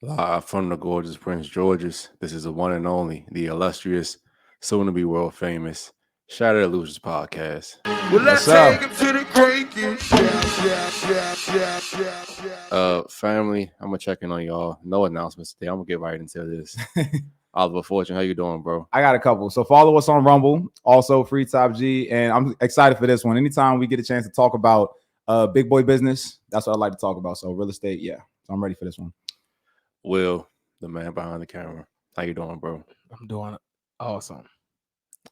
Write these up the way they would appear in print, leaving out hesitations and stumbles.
Live from the gorgeous Prince George's, this is the one and only, the illustrious, soon-to-be world famous, Shattered Illusionz Podcast. Well, let's take him to the breaking. Family, I'm gonna check in on y'all. No announcements today. I'm gonna get right into this. Oliver Fortune, how you doing, bro? I got a couple. So follow us on Rumble, also Free Top G, and I'm excited for this one. Anytime we get a chance to talk about big boy business, that's what I like to talk about. So real estate, yeah. So I'm ready for this one. Will, the man behind the camera, how you doing, bro? I'm doing awesome.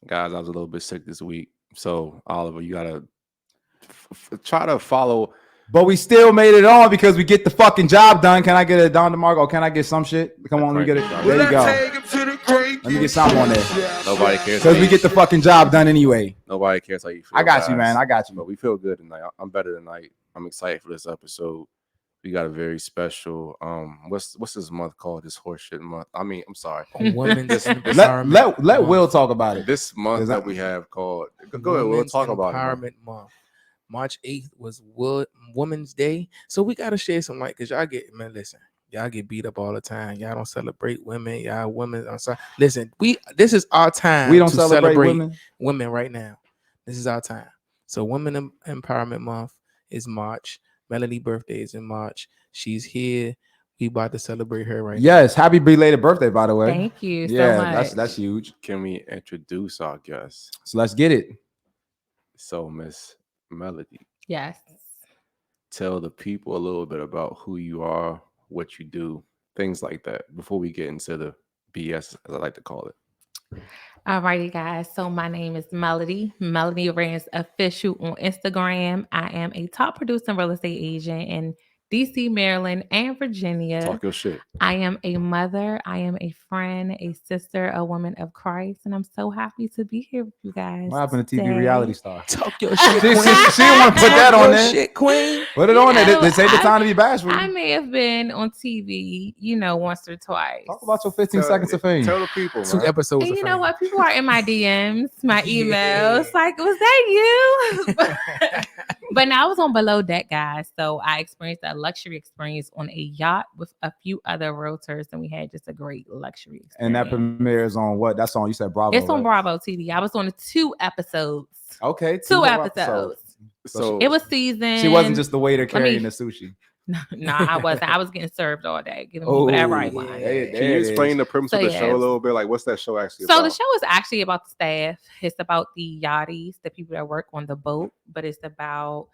Guys, I was a little bit sick this week, so Oliver, you gotta try to follow. But we still made it on because we get the fucking job done. Can I get a Don DeMarco? Can I get some shit? Come on, let me get it. There you go. Let me get something on there. Nobody cares because we get the fucking job done anyway. Nobody cares how you feel. I got you, man. I got you. But we feel good tonight. I'm better tonight. I'm excited for this episode. We got a very special what's this month called? This horseshit month. I mean, I'm sorry. Women's let Will talk about it. This month that we have called. Go ahead, we'll talk about it. Empowerment Month. March 8th was Women's Day. So we gotta share some light because y'all get beat up all the time. Y'all don't celebrate women. Y'all women. I'm sorry. Listen, this is our time. We don't celebrate women right now. This is our time. So Women Empowerment Month is March. Melody birthday is in March. She's here. We about to celebrate her right now. Yes, happy belated birthday, by the way. Thank you so much. That's huge. Can we introduce our guest? So let's get it. So Miss Melody. Yes. Tell the people a little bit about who you are, what you do, things like that, before we get into the BS, as I like to call it. Alrighty, guys. So my name is Melody Riggins Official on Instagram. I am a top producing real estate agent in DC, Maryland, and Virginia. Talk your shit. I am a mother. I am a friend, a sister, a woman of Christ, and I'm so happy to be here with you guys. What happened to TV reality star? Talk your shit, She queen. didn't want to put that on there. Shit, queen. Put it on there. This ain't the time to be bashful. I may have been on TV, once or twice. Talk about your 15 seconds of fame. Tell the people, 2 man. episodes. And of you know fame. what? People are in my DMs, my emails. Like, was that you? But now I was on Below Deck, guys. So I experienced a luxury experience on a yacht with a few other realtors, and we had just a great luxury experience. And that premieres on what? That's on, you said Bravo. It's on right? Bravo TV. I was on 2 episodes. Okay. 2 episodes. So It was seasoned. She wasn't just the waiter carrying the sushi. No, I wasn't. I was getting served all day, giving me whatever I wanted. Can you explain the premise of the show a little bit? Like, what's that show actually about? So the show is actually about the staff. It's about the yachties, the people that work on the boat, but it's about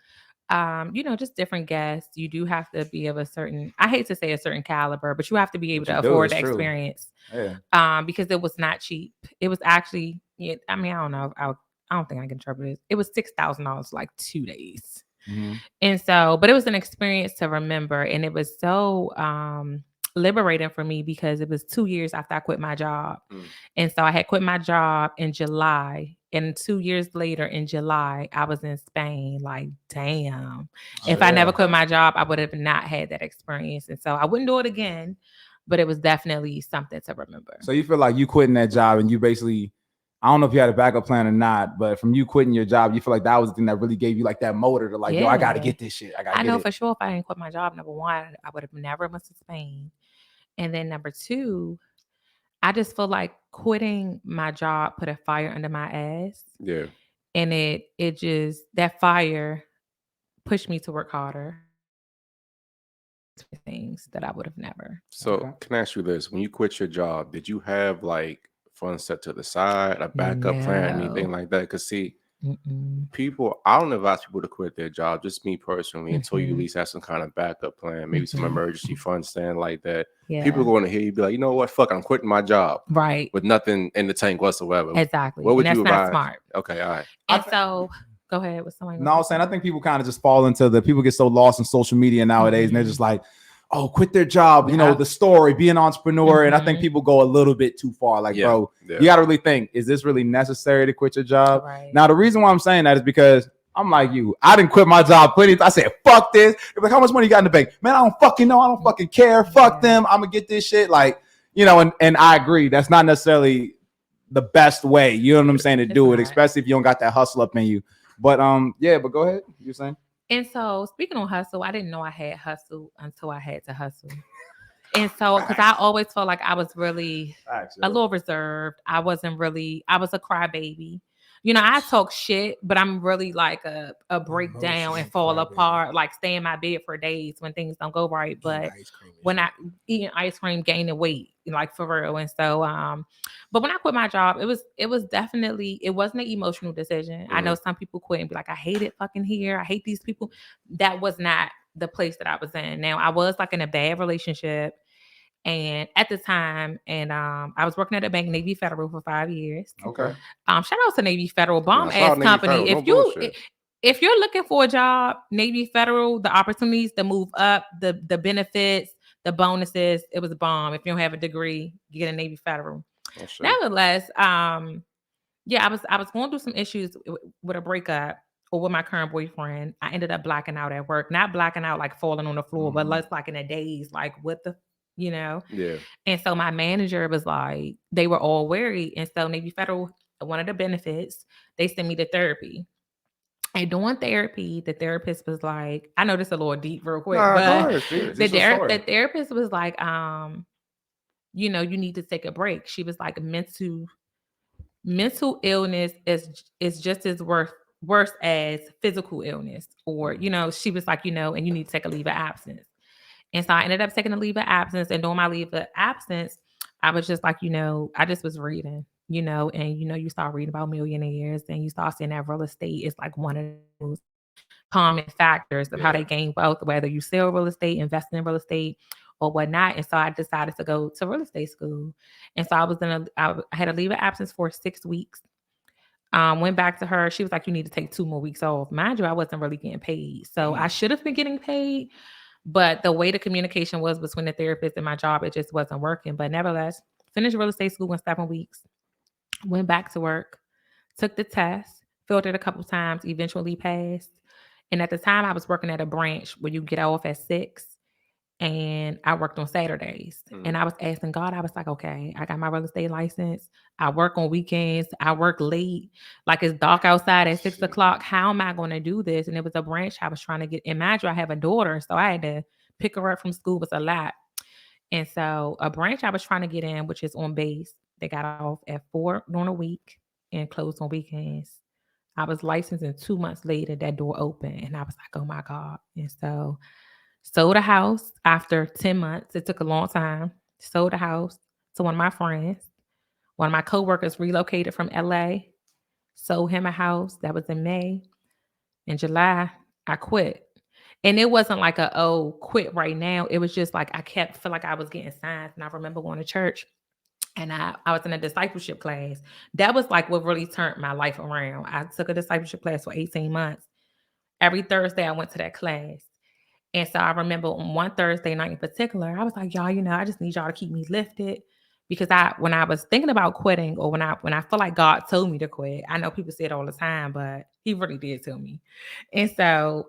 just different guests. You do have to be of a certain, I hate to say a certain caliber, but you have to be able to afford the experience. Yeah. Because it was not cheap. It was actually, I don't know. I don't think I can interpret it. It was $6,000 like 2 days. Mm-hmm. And so, but it was an experience to remember. And it was so liberating for me because it was 2 years after I quit my job. And so I had quit my job in July. And 2 years later in July, I was in Spain. Like, damn. If I never quit my job, I would have not had that experience. And so I wouldn't do it again, but it was definitely something to remember. So you feel like you quitting that job and you basically, I don't know if you had a backup plan or not, but from you quitting your job, you feel like that was the thing that really gave you like that motor to like, yo, I got to get this shit. I know for sure if I didn't quit my job, number one, I would have never went to Spain. And then number two, I just feel like quitting my job put a fire under my ass. Yeah. And it just, that fire pushed me to work harder. Things that I would have never. So can I ask you this? When you quit your job, did you have like funds set to the side, a backup plan, anything like that? Because see, people, I don't advise people to quit their job, just me personally, until you at least have some kind of backup plan, maybe some emergency fund stand like that. Yeah. People are going to hear you be like, you know what, fuck, I'm quitting my job. Right. With nothing in the tank whatsoever. Exactly. What would and you that's advise? Not smart. Okay, all right. And so go ahead with something. No, I'm saying I think people kind of just fall into people get so lost in social media nowadays, and they're just like, oh, quit their job, the story, be an entrepreneur. And I think people go a little bit too far. Like, bro, you got to really think, is this really necessary to quit your job? Right. Now, the reason why I'm saying that is because I'm like you. I didn't quit my job plenty. I said, fuck this. They're like, how much money you got in the bank? Man, I don't fucking know. I don't fucking care. Fuck them. I'm going to get this shit. Like, and I agree. That's not necessarily the best way, you know what I'm saying, to do it, especially if you don't got that hustle up in you. But but go ahead. You're saying? And so speaking on hustle, I didn't know I had hustle until I had to hustle. And so, because I always felt like I was really Facts, a little reserved. I was a crybaby. You know, I talk shit, but I'm really like a breakdown and fall apart, like stay in my bed for days when things don't go right. But when I eating ice cream, gaining weight, like for real. And so, but when I quit my job, it was definitely, it wasn't an emotional decision. I know some people quit and be like, I hate it fucking here. I hate these people. That was not the place that I was in. Now I was like in a bad relationship. And at the time, and I was working at a bank, Navy Federal, for 5 years. Okay. Shout out to Navy Federal, bomb ass company. If you're looking for a job, Navy Federal, the opportunities to move up, the benefits, the bonuses, it was a bomb. If you don't have a degree, you get a Navy Federal. Nevertheless, yeah, I was going through some issues with a breakup or with my current boyfriend. I ended up blacking out at work, not blacking out like falling on the floor, but less like in a daze, like what the, you know? Yeah. And so my manager was like, they were all worried. And so Navy Federal, one of the benefits, they sent me to therapy. And doing therapy, the therapist was like, I know this is a little deep real quick, but the therapist was like, you know, you need to take a break. She was like, mental illness is just as worse as physical illness. Or, you know, she was like, you know, and you need to take a leave of absence. And so I ended up taking a leave of absence, and during my leave of absence, I was just like, you know, I just was reading, you know, and, you know, you start reading about millionaires and you start seeing that real estate is like one of those common factors of how they gain wealth, whether you sell real estate, invest in real estate or whatnot. And so I decided to go to real estate school. And so I had a leave of absence for 6 weeks. Went back to her. She was like, you need to take 2 more weeks off. Mind you, I wasn't really getting paid. So I should have been getting paid. But the way the communication was between the therapist and my job, it just wasn't working. But nevertheless, finished real estate school in 7 weeks. Went back to work. Took the test. Filled it a couple times. Eventually passed. And at the time, I was working at a branch where you get off at 6. And I worked on Saturdays. And I was asking God, I was like, okay, I got my real estate license. I work on weekends. I work late. Like it's dark outside at 6 o'clock. How am I going to do this? And it was a branch I was trying to get. Imagine I have a daughter. So I had to pick her up from school. Was a lot. And so a branch I was trying to get in, which is on base, they got off at 4 during the week and closed on weekends. I was licensed, and 2 months later, that door opened. And I was like, oh my God. And so sold a house after 10 months. It took a long time. Sold a house to one of my friends. One of my coworkers relocated from LA. Sold him a house. That was in May. In July, I quit. And it wasn't like quit right now. It was just like I feel like I was getting signs. And I remember going to church, and I was in a discipleship class. That was like what really turned my life around. I took a discipleship class for 18 months. Every Thursday, I went to that class. And so I remember on one Thursday night in particular, I was like, y'all, you know, I just need y'all to keep me lifted, because when I was thinking about quitting, or when I feel like God told me to quit, I know people say it all the time, but he really did tell me. And so,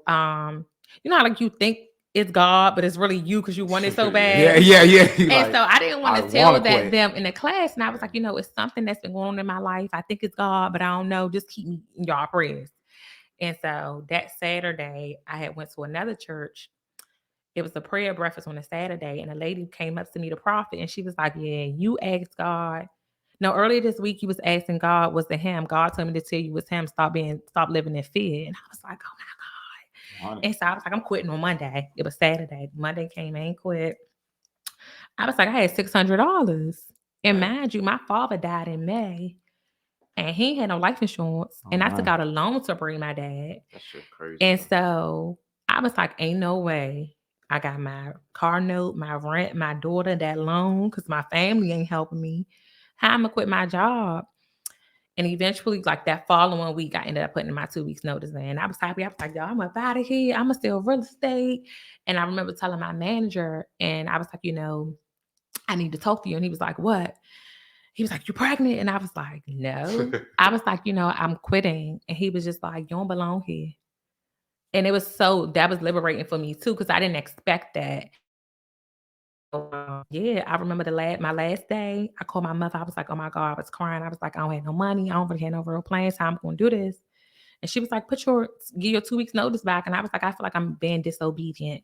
you know how like you think it's God, but it's really you because you want it so bad. Yeah. And like, so I didn't want to tell them in the class. And I was like, you know, it's something that's been going on in my life. I think it's God, but I don't know. Just keep me in y'all prayers. And so that Saturday, I had went to another church. It was a prayer breakfast on a Saturday, and a lady came up to me, the prophet, and she was like, yeah, you asked God. No, earlier this week, you was asking God, was it him? God told me to tell you it was him. Stop living in fear. And I was like, oh my God. And so I was like, I'm quitting on Monday. It was Saturday. Monday came, I ain't quit. I was like, I had $600. And mind you, my father died in May. And he had no life insurance. And I took out a loan to bury my dad. That shit crazy. And so I was like, ain't no way. I got my car note, my rent, my daughter, that loan, because my family ain't helping me. How I'm going to quit my job? And eventually, like that following week, I ended up putting my 2 weeks notice in. I was happy. I was like, y'all, I'm up out of here. I'm going to sell real estate. And I remember telling my manager, and I was like, you know, I need to talk to you. And he was like, what? He was like, you pregnant? And I was like, no. I was like, you know, I'm quitting. And he was just like, you don't belong here. And it was that was liberating for me too, because I didn't expect that. Yeah, I remember my last day, I called my mother. I was like, oh my God, I was crying. I was like, I don't have no money. I don't really have no real plans. How I'm going to do this? And she was like, give your 2 weeks notice back. And I was like, I feel like I'm being disobedient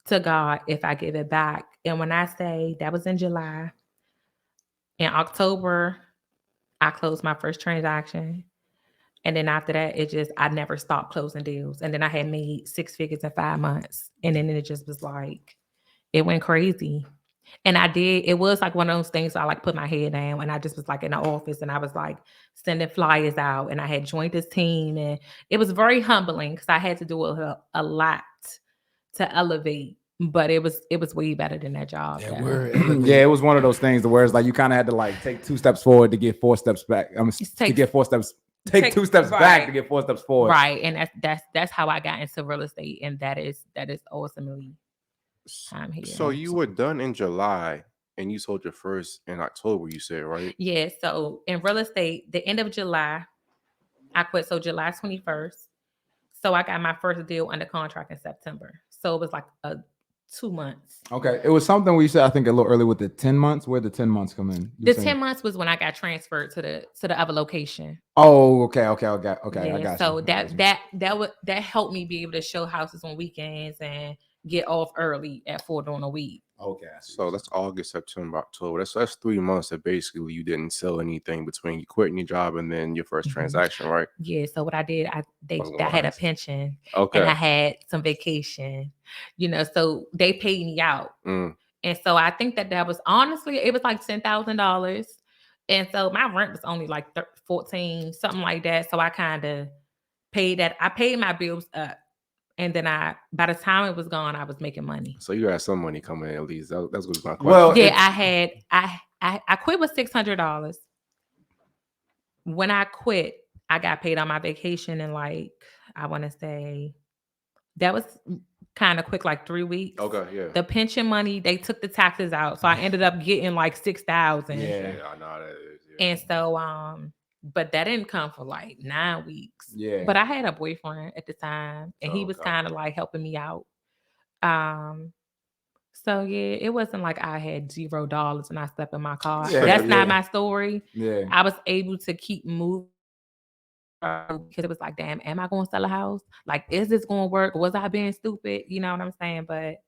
to God if I give it back. And when I say that was in July, in October, I closed my first transaction. And then after that, I never stopped closing deals. And then I had made 6 figures in 5 months. And then it just was like, it went crazy. And it was like one of those things I like put my head down and I just was like in the office and I was like sending flyers out and I had joined this team and it was very humbling because I had to do a lot to elevate, but it was way better than that job. Yeah, it was one of those things where it's like you kind of had to like take 2 steps forward to get 4 steps back. To get 4 steps. Take 2 steps back to get 4 steps forward. Right. And that's how I got into real estate. And that is ultimately time here. So you were done in July and you sold your first in October, you said, right? Yeah. So in real estate, the end of July, I quit. So July 21st. So I got my first deal under contract in September. So it was like 2 months. Okay. It was something we said, I think a little early with the 10 months. Where the 10 months come in? The 10 months was when I got transferred to the other location. Oh, okay. Yeah, I got so you. that helped me be able to show houses on weekends and get off early at 4 during the week. Okay. So that's August, September, October. That's 3 months that basically you didn't sell anything between you quitting your job and then your first transaction, right? Yeah. So what I did, I had a pension. Okay. And I had some vacation, so they paid me out. And so I think that was honestly, it was like $10,000. And so my rent was only like 14, something like that. So I kind of paid that. I paid my bills up. And then by the time it was gone, I was making money. So you had some money coming in at least. That's what my question. Well, yeah, I quit with $600. When I quit, I got paid on my vacation in like, I want to say that was kind of quick, like 3 weeks. Okay, yeah. The pension money, they took the taxes out. So I ended up getting like $6,000. Yeah, I know how that is. Yeah. And so, but that didn't come for like 9 weeks. Yeah. But I had a boyfriend at the time and he was kind of like helping me out. So yeah, it wasn't like I had $0 and I slept in my car. Yeah, That's not my story. Yeah. I was able to keep moving because it was like, damn, am I going to sell a house? Like, is this going to work? Was I being stupid? You know what I'm saying? But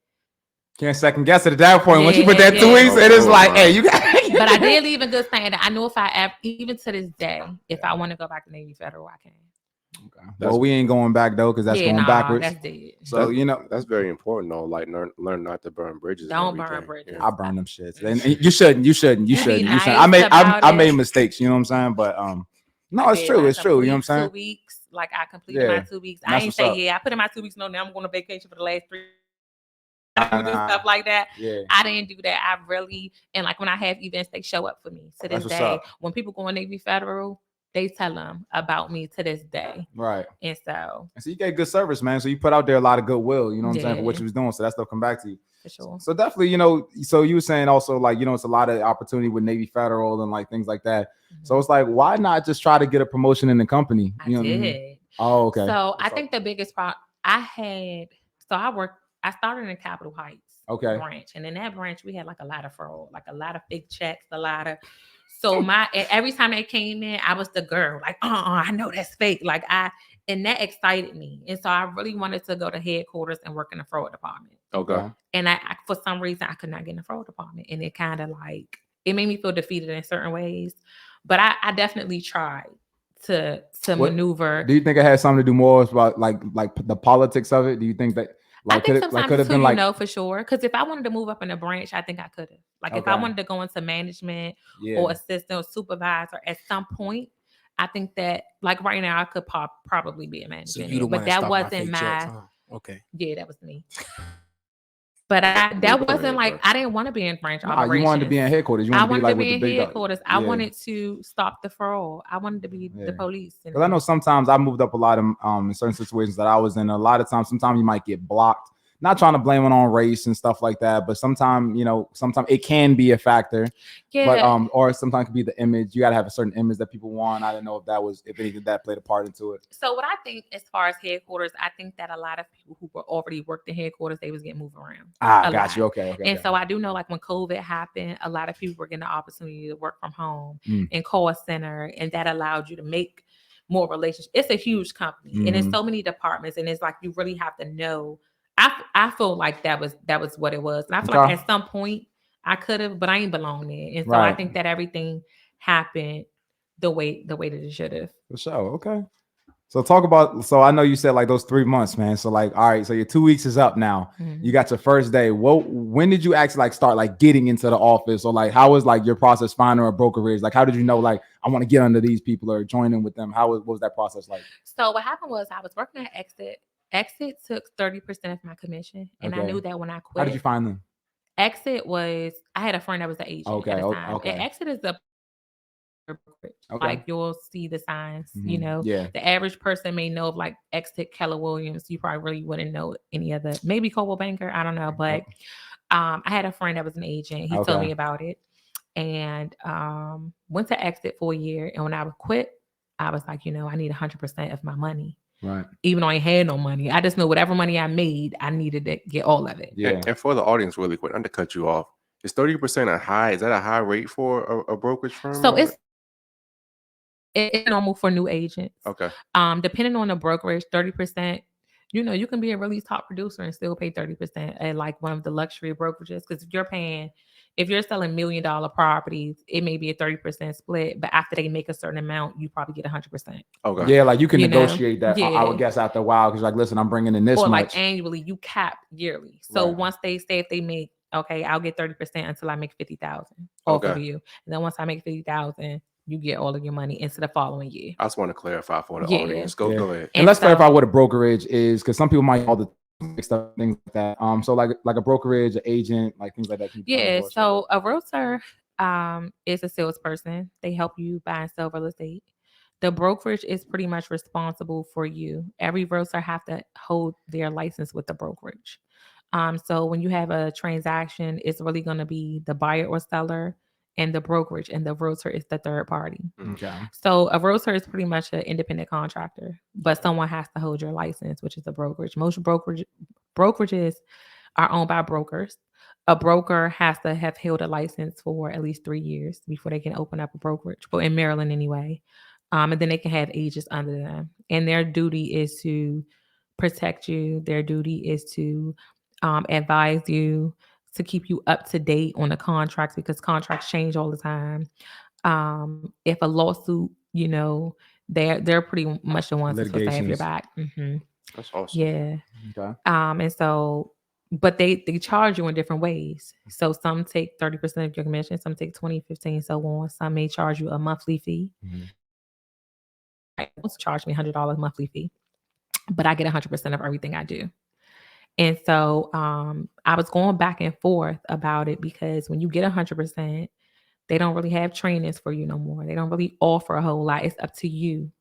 can't second guess it at that point. Once you put that 2 weeks, it is like, hey, you got. But I did leave a good standing. I know even to this day, if I want to go back to Navy Federal, I can. Okay. Well, we ain't going back though, because that's going backwards. That's dead. So that's very important though. Like learn not to burn bridges. Don't burn bridges. I burn them shits. And you shouldn't. I made mistakes. You know what I'm saying? But no, it's true. It's true. You know what I'm saying? 2 weeks. Like I completed my 2 weeks. I ain't say I put in my 2 weeks. No, now I'm going on vacation for the last 3. Stuff like that. Yeah. I didn't do that. I really, and like when I have events, they show up for me to this day. When people go on Navy Federal, they tell them about me to this day. Right. And so you get good service, man. So you put out there a lot of goodwill, you know what I'm saying, for what you was doing. So that stuff come back to you. For sure. So definitely, so you were saying also like, it's a lot of opportunity with Navy Federal and like things like that. Mm-hmm. So it's like, why not just try to get a promotion in the company? I did. Oh, okay. So I think the biggest problem I started in Capitol Heights branch. And in that branch, we had like a lot of fraud, like a lot of fake checks, so every time they came in, I was the girl, like, I know that's fake. Like and that excited me. And so I really wanted to go to headquarters and work in the fraud department. Okay. And I for some reason, I could not get in the fraud department. And it kind of like, it made me feel defeated in certain ways. But I definitely tried to maneuver. Do you think it had something to do more about like the politics of it? Do you think that? I think sometimes could have been like, for sure. Because if I wanted to move up in a branch, I think I could have. Like if I wanted to go into management or assistant or supervisor at some point, I think that like right now I could probably be a manager. So but that wasn't okay. Yeah, that was me. But that wasn't like I didn't want to be in branch operations. You wanted to be in headquarters. I wanted to be in headquarters. I wanted to stop the fraud. I wanted to be the police. Because I know sometimes I moved up a lot in certain situations that I was in. A lot of times, sometimes you might get blocked. Not trying to blame it on race and stuff like that, but sometimes it can be a factor. Yeah. But or sometimes it could be the image. You got to have a certain image that people want. I didn't know if anything that played a part into it. So what I think as far as headquarters, I think that a lot of people who were already worked in headquarters, they was getting moved around. Got you. Okay. And so I do know like when COVID happened, a lot of people were getting the opportunity to work from home and call center, and that allowed you to make more relationships. It's a huge company and there's so many departments, and it's like you really have to know I feel like that was what it was. And I feel like at some point I could have, but I ain't belong there. And so I think that everything happened the way that it should have. For sure. Okay. So talk about, so I know you said like those 3 months, man. So like, all right, so your 2 weeks is up now. You got your first day. When did you actually like start like getting into the office, or like how was like your process finding a brokerage? Like how did you know like I want to get under these people or join in with them? What was that process like? So what happened was I was working at Exit. Exit took 30% of my commission, and I knew that when I quit. How did you find them? Exit was, I had a friend that was the agent at the time. And Exit is the brokerage. Like you'll see the signs, you know. The average person may know of like Exit, Keller Williams. You probably really wouldn't know any other, maybe Coldwell Banker, I don't know. But I had a friend that was an agent. He told me about it, and went to Exit for a year. And when I would quit, I was like, you know, I need 100% of my money. Right. Even though I had no money, I just know whatever money I made, I needed to get all of it. Yeah. And for the audience, really quick, not to cut you off, is 30% a high? Is that a high rate for a brokerage firm? So it's normal for new agents. Okay. Depending on the brokerage, 30%. You know, you can be a really top producer and still pay 30% at like one of the luxury brokerages. Because if you're selling $1 million properties, it may be a 30% split, but after they make a certain amount, you probably get 100%. Okay. Yeah, like you can negotiate that. Yeah. I would guess after a while, because like, listen, I'm bringing in this much. Or like annually, you cap yearly. So once they say if they make, okay, I'll get 30% until I make 50,000 off of you, and then once I make 50,000. You get all of your money into the following year. I just want to clarify for the audience. Go ahead. And let's clarify what a brokerage is, because some people might all the stuff, things like that. So like a brokerage, an agent, like things like that. Yeah. So a realtor is a salesperson. They help you buy and sell real estate. The brokerage is pretty much responsible for you. Every realtor have to hold their license with the brokerage. So when you have a transaction, it's really going to be the buyer or seller and the brokerage, and the realtor is the third party. Okay. So a realtor is pretty much an independent contractor, but someone has to hold your license, which is a brokerage. Most brokerages are owned by brokers. A broker has to have held a license for at least 3 years before they can open up a brokerage, but in Maryland anyway. And then they can have agents under them. And their duty is to protect you. Their duty is to advise you, to keep you up to date on the contracts, because contracts change all the time. If a lawsuit, you know, they're pretty much the ones that's supposed to have your back. That's awesome. Yeah. Okay. And so, but they charge you in different ways. So some take 30% of your commission, some take 20, 15, so on. Some may charge you a monthly fee. I also charge me $100 monthly fee, but I get 100% of everything I do. And so I was going back and forth about it, because when you get 100%, they don't really have trainings for you no more. They don't really offer a whole lot. It's up to you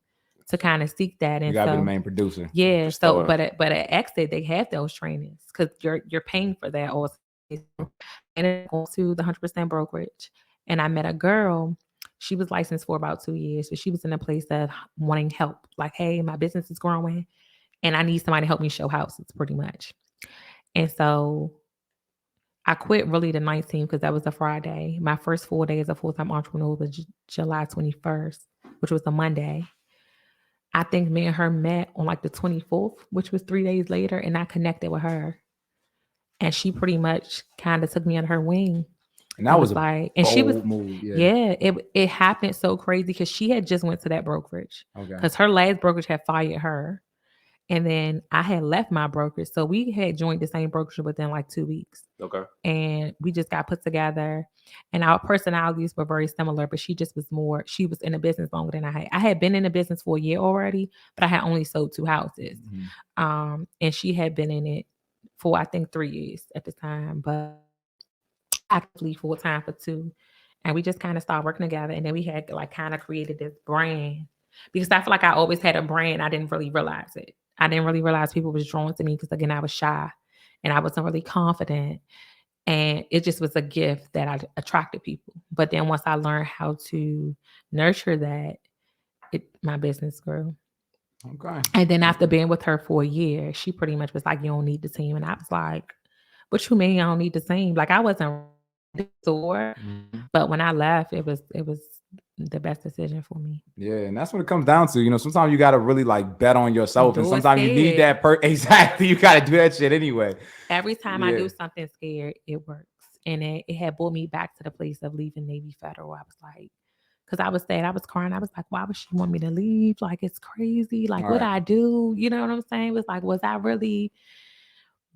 to kind of seek that. And you gotta be the main producer. Yeah. So, but at Exit, they have those trainings, because you're paying for that also. And it goes to the 100% brokerage. And I met a girl. She was licensed for about 2 years, so she was in a place of wanting help. Like, hey, my business is growing, and I need somebody to help me show houses, pretty much. And so I quit really the 19th, because that was a Friday. My first 4 days as a full-time entrepreneur was July 21st, which was a Monday. I think me and her met on like the 24th, which was 3 days later, and I connected with her. And she pretty much kind of took me under her wing. And that was like, and she was move. Yeah, it happened so crazy, because she had just went to that brokerage. Okay. Because her last brokerage had fired her. And then I had left my brokerage. So we had joined the same brokerage within like 2 weeks. Okay. And we just got put together. And our personalities were very similar, but she was in the business longer than I had. I had been in the business for a year already, but I had only sold 2 houses. And she had been in it for, I think, 3 years at the time, but actively full time for 2. And we just kind of started working together. And then we had like kind of created this brand, because I feel like I always had a brand. I didn't really realize it. I didn't really realize people was drawn to me, because again, I was shy and I wasn't really confident, and it just was a gift that I attracted people. But then once I learned how to nurture that, my business grew. Okay. And then after being with her for a year, she pretty much was like, you don't need the team. And I was like, what you mean I don't need the team? Like, I wasn't sore, but when I left, it was the best decision for me. Yeah, and that's what it comes down to. You know, sometimes you got to really like bet on yourself, and sometimes you need that exactly. You got to do that shit anyway. Every time I do something scared, it works, and it had brought me back to the place of leaving Navy Federal. I was like, because I was sad, I was crying. I was like, why would she want me to leave? Like, it's crazy. Like, what I do? You know what I'm saying? It was like, was I really?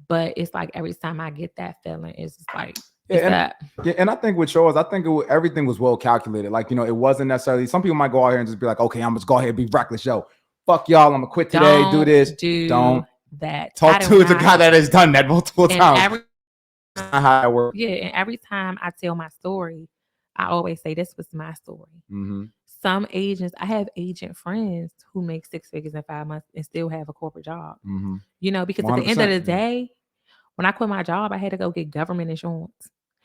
But it's like every time I get that feeling, it's just like. And I think with yours, I think everything was well calculated. Like, you know, it wasn't necessarily, some people might go out here and just be like, okay, I'm just go ahead and be reckless. Yo, fuck y'all, I'm gonna quit today, do this. Don't that. Talk to the guy that has done that multiple times. That's not how it works. Yeah, and every time I tell my story, I always say this was my story. Mm-hmm. Some agents, I have agent friends who make 6 figures in 5 months and still have a corporate job. Mm-hmm. You know, because at the end of the day, when I quit my job, I had to go get government insurance.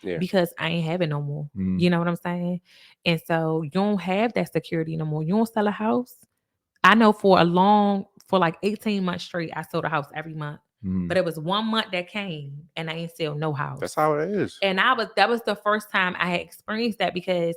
Yeah. Because I ain't have it no more. Mm. You know what I'm saying? And so you don't have that security no more. You don't sell a house. I know for like 18 months straight, I sold a house every month. Mm. But it was 1 month that came and I ain't sell no house. That's how it is. And that was the first time I had experienced that, because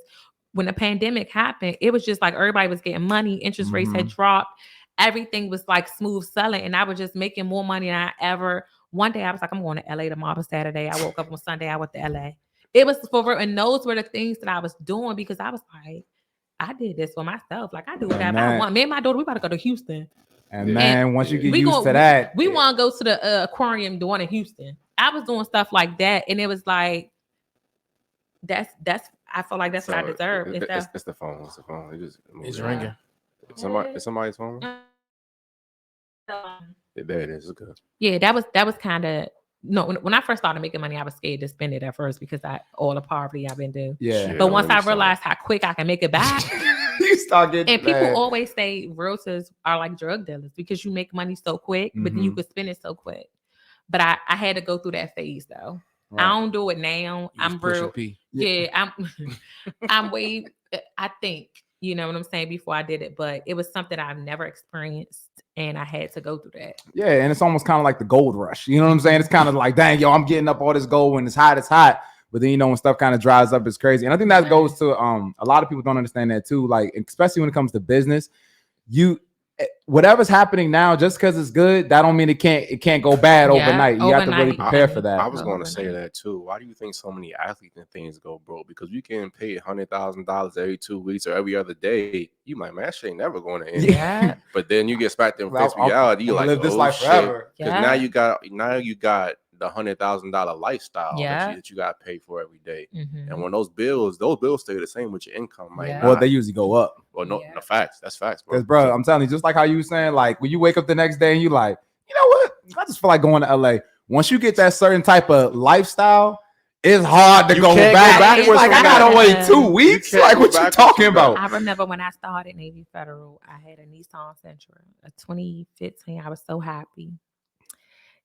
when the pandemic happened, it was just like everybody was getting money. Interest rates had dropped. Everything was like smooth selling. And I was just making more money than I ever. One day I was like, I'm going to LA tomorrow, Saturday. I woke up on Sunday. I went to LA. It was for real. And those were the things that I was doing, because I was like, I did this for myself. Like, I do whatever I want. Me and my daughter, we about to go to Houston. And once you get used to that, we want to go to the aquarium doing in Houston. I was doing stuff like that. And it was like, that's I feel like that's what I deserve. It's the phone. It's the phone. It's ringing. It's somebody's phone. There it is. It's good. Yeah, that was kind of when I first started making money, I was scared to spend it at first because all the poverty I've been doing. Yeah. But once I realized how quick I can make it back, you start getting. And people always say realtors are like drug dealers because you make money so quick, but then you could spend it so quick. But I had to go through that phase though. Right. I don't do it now. I'm real. Yeah, I'm way. I think. You know what I'm saying? Before I did it, but it was something I've never experienced, and I had to go through that. Yeah, and it's almost kind of like the gold rush. You know what I'm saying? It's kind of like, dang, yo, I'm getting up all this gold when it's hot. But then, you know, when stuff kind of dries up, it's crazy. And I think that goes to a lot of people don't understand that too. Like, especially when it comes to business, whatever's happening now, just because it's good, that don't mean it can't go bad overnight. You have to really prepare for that. I was going to say that too. Why do you think so many athletes and things go broke? Because you can pay $100,000 every 2 weeks or every other day. You might, man, that shit ain't never going to end. Yeah. But then you get smacked in face reality. You're like, live this life forever. Because now you got the $100,000 lifestyle that you got to pay for every day. Mm-hmm. And when those bills stay the same with your income. Like, well, they usually go up. Well, no, facts. That's facts, bro. Because, bro, I'm telling you, just like how you were saying, like when you wake up the next day and you like, you know what? I just feel like going to LA. Once you get that certain type of lifestyle, it's hard to go back. It's like, I gotta wait 2 weeks. Like, what you talking about? I remember when I started Navy Federal, I had a Nissan Sentra, a 2015. I was so happy.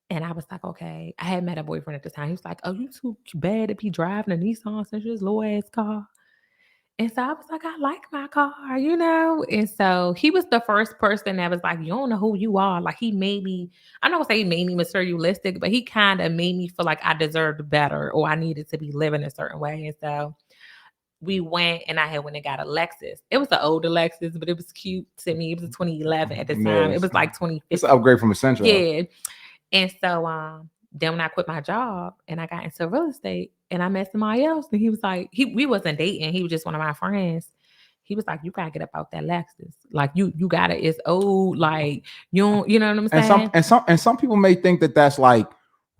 And I was like, okay. I had met a boyfriend at the time. He was like, oh, you too bad to be driving a Nissan Sentra, this low ass car. And so I was like, I like my car, you know? And so he was the first person that was like, you don't know who you are. Like, he made me, I'm not gonna say he made me materialistic, but he kind of made me feel like I deserved better or I needed to be living a certain way. And so we went and I went and got a Lexus. It was an older Lexus, but it was cute to me. It was a 2011 at the time. It was like 2015. It's an upgrade from a Sentra. Yeah. And so then when I quit my job and I got into real estate and I met somebody else, and he was like, we wasn't dating. He was just one of my friends. He was like, you gotta get up out that Lexus. Like you gotta, it's old. Like you know what I'm saying? And some people may think that that's like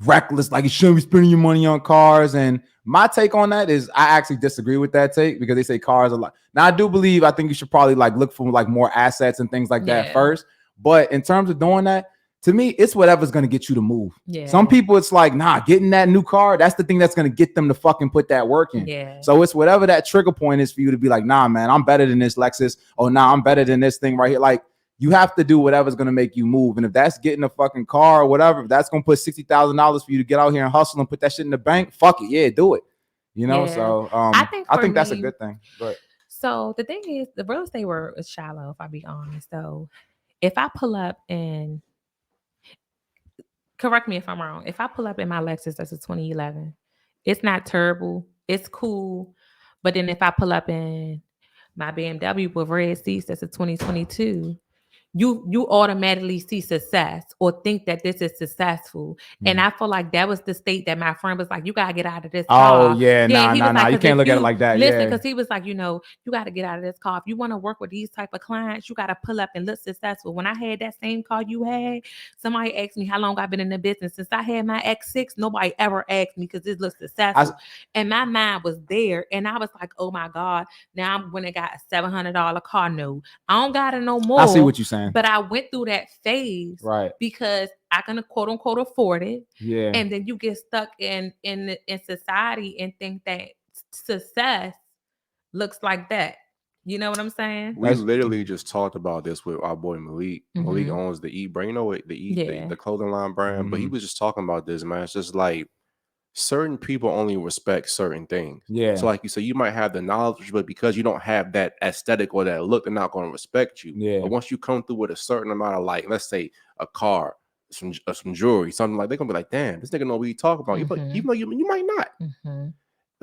reckless. Like you shouldn't be spending your money on cars. And my take on that is I actually disagree with that take because they say cars are like, now I think you should probably like look for like more assets and things like that first. But in terms of doing that, to me, it's whatever's going to get you to move. Yeah. Some people, it's like, nah, getting that new car, that's the thing that's going to get them to fucking put that work in. Yeah. So it's whatever that trigger point is for you to be like, nah, man, I'm better than this Lexus. Oh, nah, I'm better than this thing right here. Like, you have to do whatever's going to make you move. And if that's getting a fucking car or whatever, if that's going to put $60,000 for you to get out here and hustle and put that shit in the bank, fuck it. Yeah, do it. You know, so I think that's a good thing. But so the thing is, the real estate world is shallow, if I be honest. So if I pull up and correct me if I'm wrong. If I pull up in my Lexus, that's a 2011. It's not terrible. It's cool. But then if I pull up in my BMW with red seats, that's a 2022. You automatically see success or think that this is successful. And I feel like that was the state that my friend was like, you gotta get out of this car. Oh yeah, he was like, you can't look at it like that. Listen, because he was like, you gotta get out of this car. If you want to work with these type of clients, you gotta pull up and look successful. When I had that same car you had, somebody asked me how long I've been in the business. Since I had my X6, nobody ever asked me because this looks successful. And my mind was there, and I was like, oh my God, now I'm when I got a $700 car note. I don't got it no more. I see what you're saying. But I went through that phase, right? Because I can quote unquote afford it. Yeah. And then you get stuck in society and think that success looks like that. You know what I'm saying? We literally just talked about this with our boy Malik. Malik owns the E-Brand, the clothing line brand. But he was just talking about this, man. It's just like certain people only respect certain things. Yeah. So like you said, you might have the knowledge, but because you don't have that aesthetic or that look, they're not going to respect you. Yeah. But once you come through with a certain amount of, like, let's say a car, some jewelry, something like, they're gonna be like, damn, this nigga know what he talking about. Even though you might not.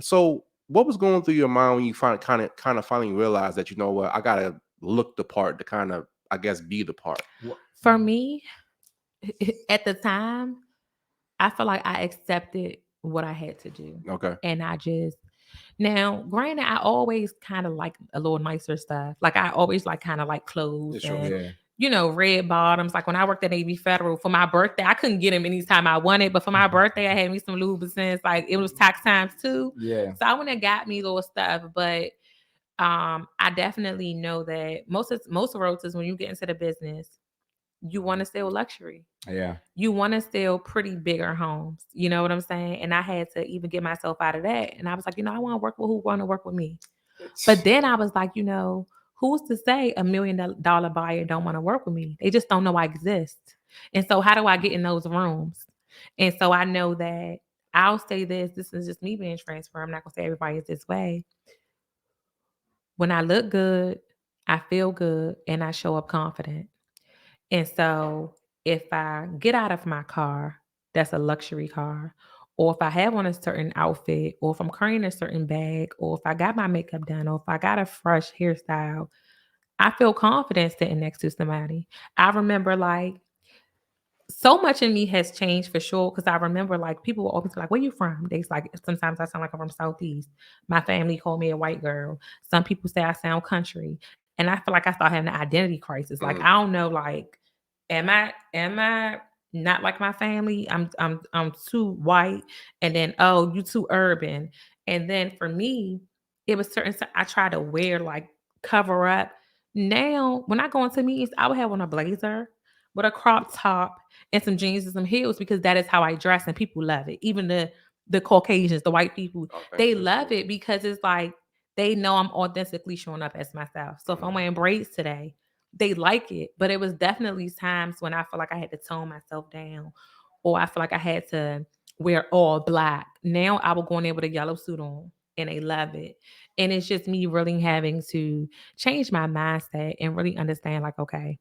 So what was going through your mind when you kind of finally realized that, you know what, I gotta look the part to kind of, I guess, be the part? For me, at the time, I feel like I accepted what I had to do. Okay. And now, granted, I always kind of like a little nicer stuff. Like I always like kind of like clothes and, red bottoms. Like when I worked at DMV Federal for my birthday, I couldn't get them anytime I wanted. But for my birthday, I had me some Louboutins. Like it was tax times too. Yeah. So I went and got me little stuff. But I definitely know that most realtors, when you get into the business, you want to sell luxury. Yeah. You want to sell pretty bigger homes. You know what I'm saying? And I had to even get myself out of that. And I was like, I want to work with who want to work with me. But then I was like, who's to say $1 million buyer don't want to work with me? They just don't know I exist. And so how do I get in those rooms? And so I know that I'll say this is just me being transparent. I'm not going to say everybody is this way. When I look good, I feel good, and I show up confident. And so if I get out of my car, that's a luxury car, or if I have on a certain outfit, or if I'm carrying a certain bag, or if I got my makeup done, or if I got a fresh hairstyle, I feel confident sitting next to somebody. I remember like so much in me has changed for sure. Cause I remember like people were always like, where you from? They like, sometimes I sound like I'm from Southeast. My family called me a white girl. Some people say I sound country. And I feel like I started having an identity crisis. Like, I don't know, like, am I not like my family? I'm too white. And then, oh, you too urban. And then for me, it was certain, I try to wear like cover up. Now, when I go into meetings, I would have on a blazer with a crop top and some jeans and some heels, because that is how I dress and people love it. Even the Caucasians, the white people, they love it because it's like, they know I'm authentically showing up as myself. So if I'm wearing braids today, they like it. But it was definitely times when I feel like I had to tone myself down, or I feel like I had to wear all black. Now I will go in there with a yellow suit on and they love it. And it's just me really having to change my mindset and really understand like, okay,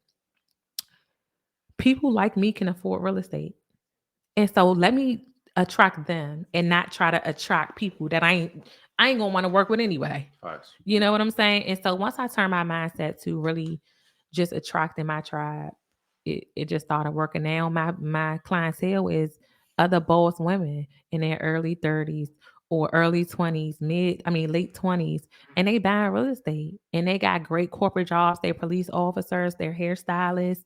people like me can afford real estate. And so let me attract them and not try to attract people that I ain't gonna want to work with anyway. Nice. You know what I'm saying? And so once I turned my mindset to really just attracting my tribe, it just started working. Now my clientele is other boss women in their early 30s or early 20s, late 20s, and they buying real estate. And they got great corporate jobs. They're police officers, they're hairstylists.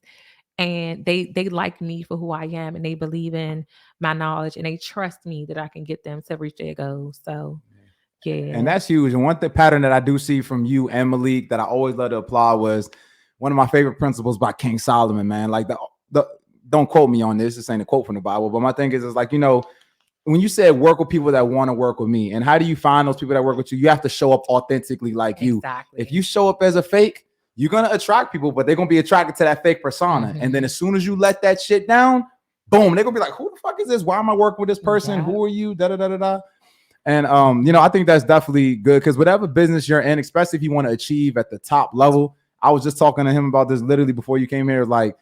And they like me for who I am, and they believe in my knowledge, and they trust me that I can get them to reach their goals. So, yeah. And that's huge. And one pattern that I do see from you and Malik that I always love to applaud was one of my favorite principles by King Solomon, man. Like the don't quote me on this. This ain't a quote from the Bible, but my thing is like, when you said work with people that want to work with me, and how do you find those people that work with you? You have to show up authentically like you. If you show up as a fake, you're going to attract people, but they're going to be attracted to that fake persona. Mm-hmm. And then as soon as you let that shit down, boom, they're going to be like, who the fuck is this? Why am I working with this person? Yeah. Who are you? Da-da-da-da-da. And, I think that's definitely good, because whatever business you're in, especially if you want to achieve at the top level, I was just talking to him about this literally before you came here. Like,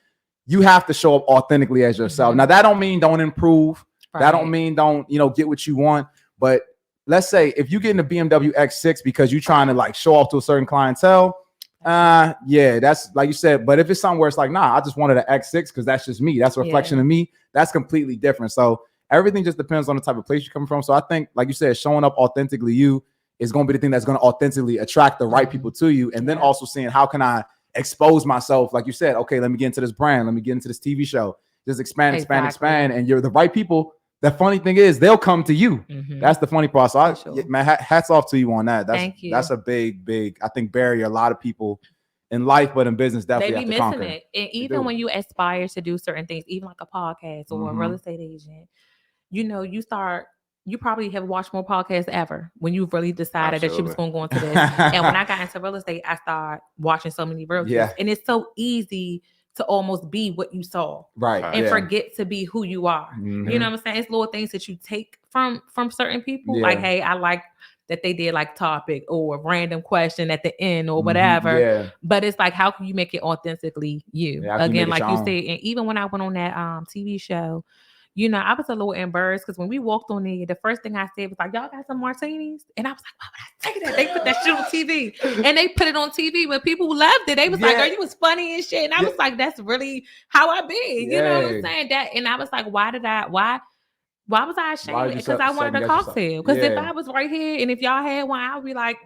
you have to show up authentically as yourself. Mm-hmm. Now, that don't mean don't improve. Right. That don't mean don't, get what you want. But let's say if you get in a BMW X6 because you're trying to like show off to a certain clientele, yeah, that's like you said. But if it's somewhere it's like, nah, I just wanted an X6 because that's just me. That's a reflection of me. That's completely different. So everything just depends on the type of place you're coming from. So I think, like you said, showing up authentically you is going to be the thing that's going to authentically attract the right people to you. And then also seeing how can I expose myself? Like you said, okay, let me get into this brand. Let me get into this TV show. Just expand. And you're the right people. The funny thing is they'll come to you. That's the funny part. So man, hats off to you on that. Thank you. That's a big, I think, barrier a lot of people in life, but in business definitely they be have to missing conquer. it. And even when you aspire to do certain things, even like a podcast or a real estate agent, you know, you probably have watched more podcasts ever when you really decided that you was going to go into this. And when I got into real estate, I started watching so many realtors. And it's so easy to almost be what you saw. And forget to be who you are. You know what I'm saying? It's little things that you take from certain people. Like, hey, I like that they did like topic or a random question at the end or whatever. But it's like, how can you make it authentically you? Again, like you said, and even when I went on that TV show, you know, I was a little embarrassed because when we walked on there, the first thing I said was like, y'all got some martinis? And I was like, why would I say that? They put that shit on TV. And they put it on TV, but people loved it. They was like, girl, you was funny and shit. And I was like, that's really how I be. You know what I'm saying? That, and I was like, why was I ashamed? Because I wanted a cocktail. Because if I was right here and if y'all had one, I would be like,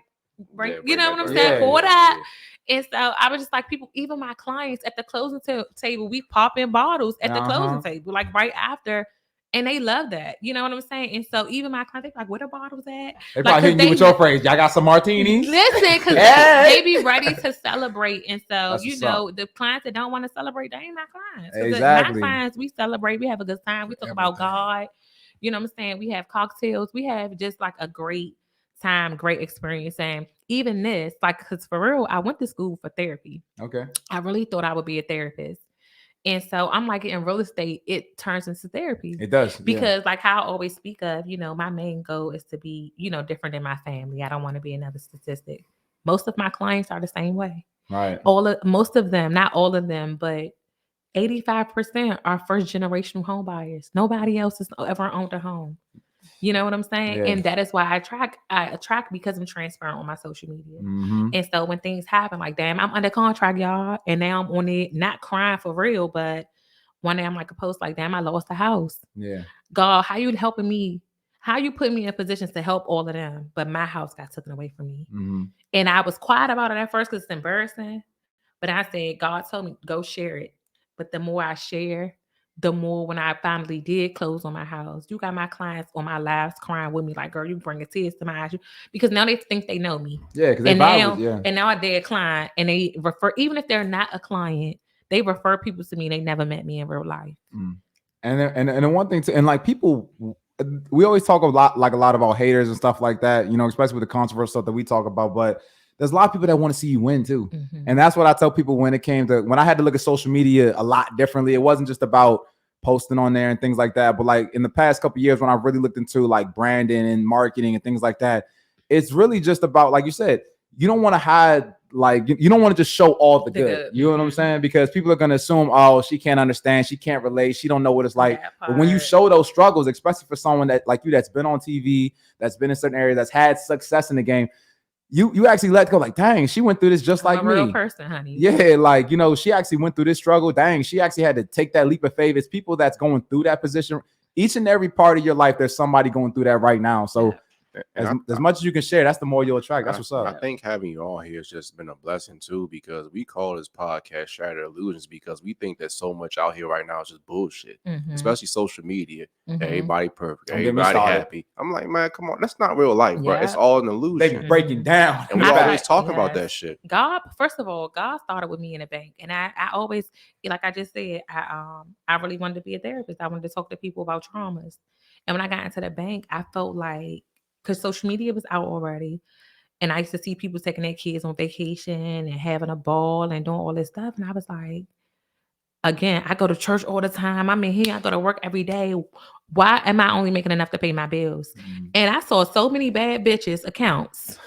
you know what I'm saying? For that. And so I was just like, people, even my clients at the closing table, we pop in bottles at the closing table, like right after. And they love that. You know what I'm saying? And so even my clients, they like, where the bottles at? They probably hitting you with your phrase. Y'all got some martinis? Listen, because they be ready to celebrate. And so, you know, the clients that don't want to celebrate, they ain't my clients. My clients, we celebrate. We have a good time. We talk about God. You know what I'm saying? We have cocktails. We have just like a great time, great experience. And even this, like, because for real, I went to school for therapy. I really thought I would be a therapist. And so I'm like, in real estate, it turns into therapy. It does. Because like how I always speak of, you know, my main goal is to be, you know, different than my family. I don't want to be another statistic. Most of my clients are the same way. Most of them, not all of them, but 85% are first generational home buyers. Nobody else has ever owned a home. You know what I'm saying? And that is why I attract because I'm transparent on my social media. And so when things happen, like, damn, I'm under contract, y'all. And now I'm on it, not crying for real, but one day I'm like a post like, damn, I lost the house. God, how you helping me? How you put me in positions to help all of them? But my house got taken away from me. And I was quiet about it at first because it's embarrassing. But I said, God told me, go share it. But the more I share, the more when I finally did close on my house, you got my clients on my lives crying with me like, girl, you bringing tears to my eyes. Because now they think they know me. Because they and now they're a client and they refer, even if they're not a client, they refer people to me. They never met me in real life. And one thing and like people, we always talk a lot about haters and stuff like that, you know, especially with the controversial stuff that we talk about, but there's a lot of people that want to see you win too. And that's what I tell people when I had to look at social media a lot differently. It wasn't just about posting on there and things like that. But like in the past couple of years, when I really looked into like branding and marketing and things like that, it's really just about, like you said, you don't want to hide, like, you don't want to just show all the good. You know what I'm saying? Because people are going to assume, oh, she can't understand. She can't relate. She don't know what it's like. But when you show those struggles, especially for someone that like you, that's been on TV, that's been in certain areas, that's had success in the game, you actually let go, like, dang, she went through this just like me. A real person, honey. Yeah, like, you know, she actually went through this struggle. Dang, she actually had to take that leap of faith. It's people that's going through that position. Each and every part of your life, there's somebody going through that right now. So as much as you can share, that's the more you'll attract. That's what's up. I think having you all here has just been a blessing too, because we call this podcast Shattered Illusionz because we think that so much out here right now is just bullshit, especially social media. Everybody perfect, everybody happy. I'm like, man, come on, that's not real life, bro. It's all an illusion. They be breaking down, and we always talk about that shit. God, first of all, God started with me in a bank, and I always, like I just said, I really wanted to be a therapist. I wanted to talk to people about traumas, and when I got into the bank, I felt like, because social media was out already. And I used to see people taking their kids on vacation and having a ball and doing all this stuff. And I was like, again, I go to church all the time. I'm in here. I go to work every day. Why am I only making enough to pay my bills? And I saw so many bad bitches accounts.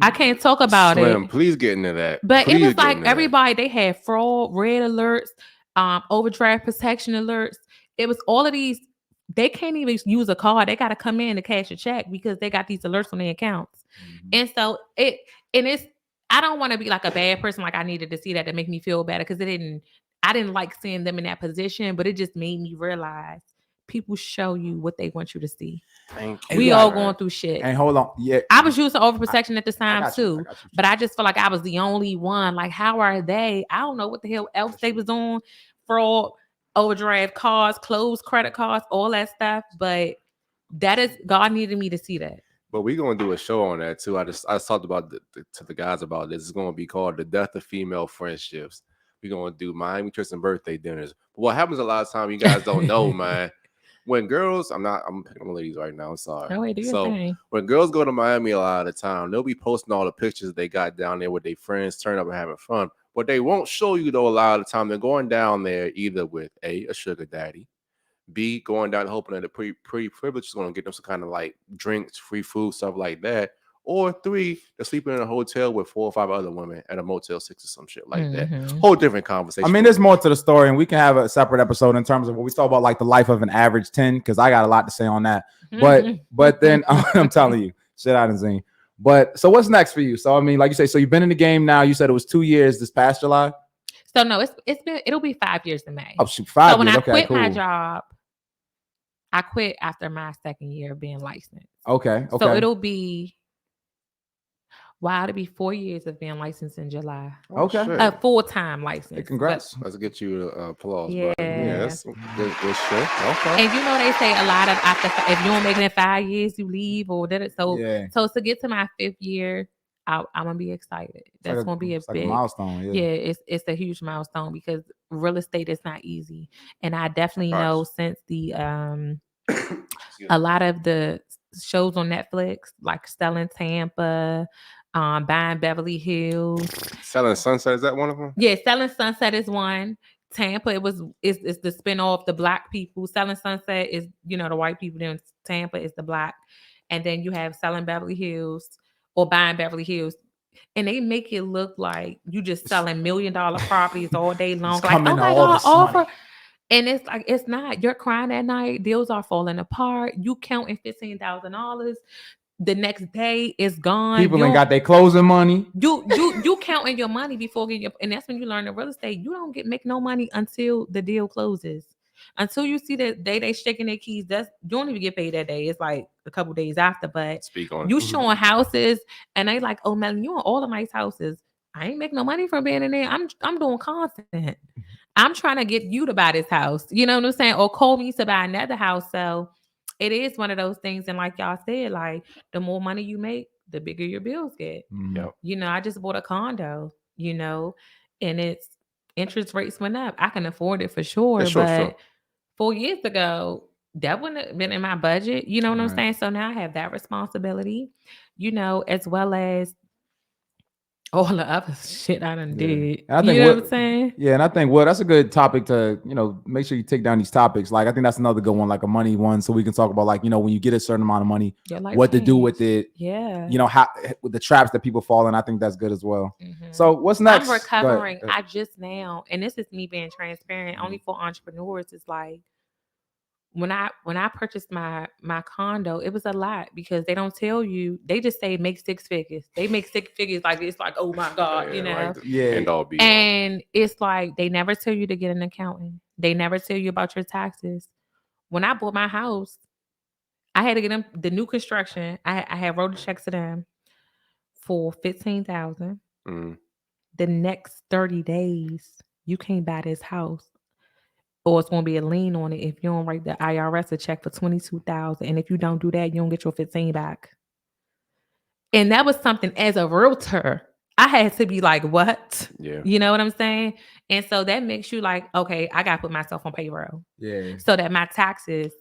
I can't talk about it. Please get into that. But it was like everybody, they had fraud, red alerts, overdraft protection alerts. It was all of these they can't even use a card. They got to come in to cash a check because they got these alerts on their accounts. And so I don't want to be like a bad person. Like I needed to see that to make me feel better because I didn't like seeing them in that position, but it just made me realize people show you what they want you to see. Thank you. We all going through shit. And hold on. Yeah. I was using overprotection at the time too, I but I just feel like I was the only one. Like, how are they? I don't know what the hell else they was on. Fraud, overdraft cards, closed credit cards, all that stuff. But that is, God needed me to see that. But we're gonna do a show on that too. I talked about to the guys about this. It's gonna be called The Death of Female Friendships. We're gonna do Miami trips and birthday dinners. But what happens a lot of time, you guys don't know, man. When girls, I'm picking on ladies right now. I'm sorry. Oh, wait, do your so thing. when girls go to Miami a lot of the time, they'll be posting all the pictures they got down there with their friends, turning up and having fun. But they won't show you though a lot of the time they're going down there either with a sugar daddy, B, going down hoping that the pre-privilege is going to get them some kind of like drinks, free food, stuff like that. Or 3, they're sleeping in a hotel with 4 or 5 other women at a Motel 6 or some shit like that. Whole different conversation. I mean, there's more to the story, and we can have a separate episode in terms of what we talk about, like the life of an average 10, because I got a lot to say on that. But then I'm telling you, shit I done seen. But so what's next for you? So I mean, like you say, so you've been in the game now. You said it was 2 years this past July. So no, it'll be 5 years in May. Oh shoot, 5 so when years. I Okay, quit cool. my job, I quit after my 2nd year of being licensed. Okay. So it'll be 4 years of being licensed in July. Okay. A full-time license. Hey, congrats. Let's get you applause. Yeah. That's good shit. Okay. And you know they say a lot of if you don't make it in 5 years, you leave or that. So to get to my 5th year, I'm gonna be excited. That's gonna be a big milestone. Yeah, it's a huge milestone because real estate is not easy, and I definitely know since the a lot of the shows on Netflix like Selling Tampa, Buying Beverly Hills, Selling Sunset, is that one of them? Yeah, Selling Sunset is one. Tampa, it's the spinoff, the black people. Selling Sunset is the white people. Then Tampa is the black, and then you have Selling Beverly Hills or Buying Beverly Hills, and they make it look like you just selling $1 million properties all day long. Like, oh my God, offer. And it's like, it's not. You're crying at night. Deals are falling apart. You counting $15,000. The next day it's gone. People ain't got their closing money. You counting your money before getting and that's when you learn the real estate. You don't make no money until the deal closes. Until you see the day they shaking their keys, you don't even get paid that day. It's like a couple days after. But you showing houses and they like, oh Melanie, you on all the nice houses. I ain't making no money from being in there. I'm doing content. I'm trying to get you to buy this house. You know what I'm saying? Or call me to buy another house. So it is one of those things. And like y'all said, like the more money you make, the bigger your bills get. Yep. I just bought a condo, and it's interest rates went up. I can afford it for sure. But 4 years ago, that wouldn't have been in my budget. You know what I'm saying? So now I have that responsibility, as well as all the other shit I done did. I think you know what I'm saying? Yeah, and I think that's a good topic to, make sure you take down these topics. Like I think that's another good one, like a money one, so we can talk about like, when you get a certain amount of money, what to do with it. Yeah. How with the traps that people fall in. I think that's good as well. So what's next? I'm recovering. I just now, and this is me being transparent, only for entrepreneurs, is like when I purchased my condo, it was a lot because they don't tell you. They just say make 6 figures. They make 6 figures like it's like, oh my God, And it's like they never tell you to get an accountant. They never tell you about your taxes. When I bought my house, I had to get them the new construction. I had wrote a check to them for $15,000. The next 30 days, you can't buy this house. Or it's going to be a lien on it if you don't write the IRS a check for $22,000. And if you don't do that, you don't get your 15 back. And that was something as a realtor, I had to be like, what? Yeah. You know what I'm saying? And so that makes you like, okay, I got to put myself on payroll. Yeah. So that my taxes,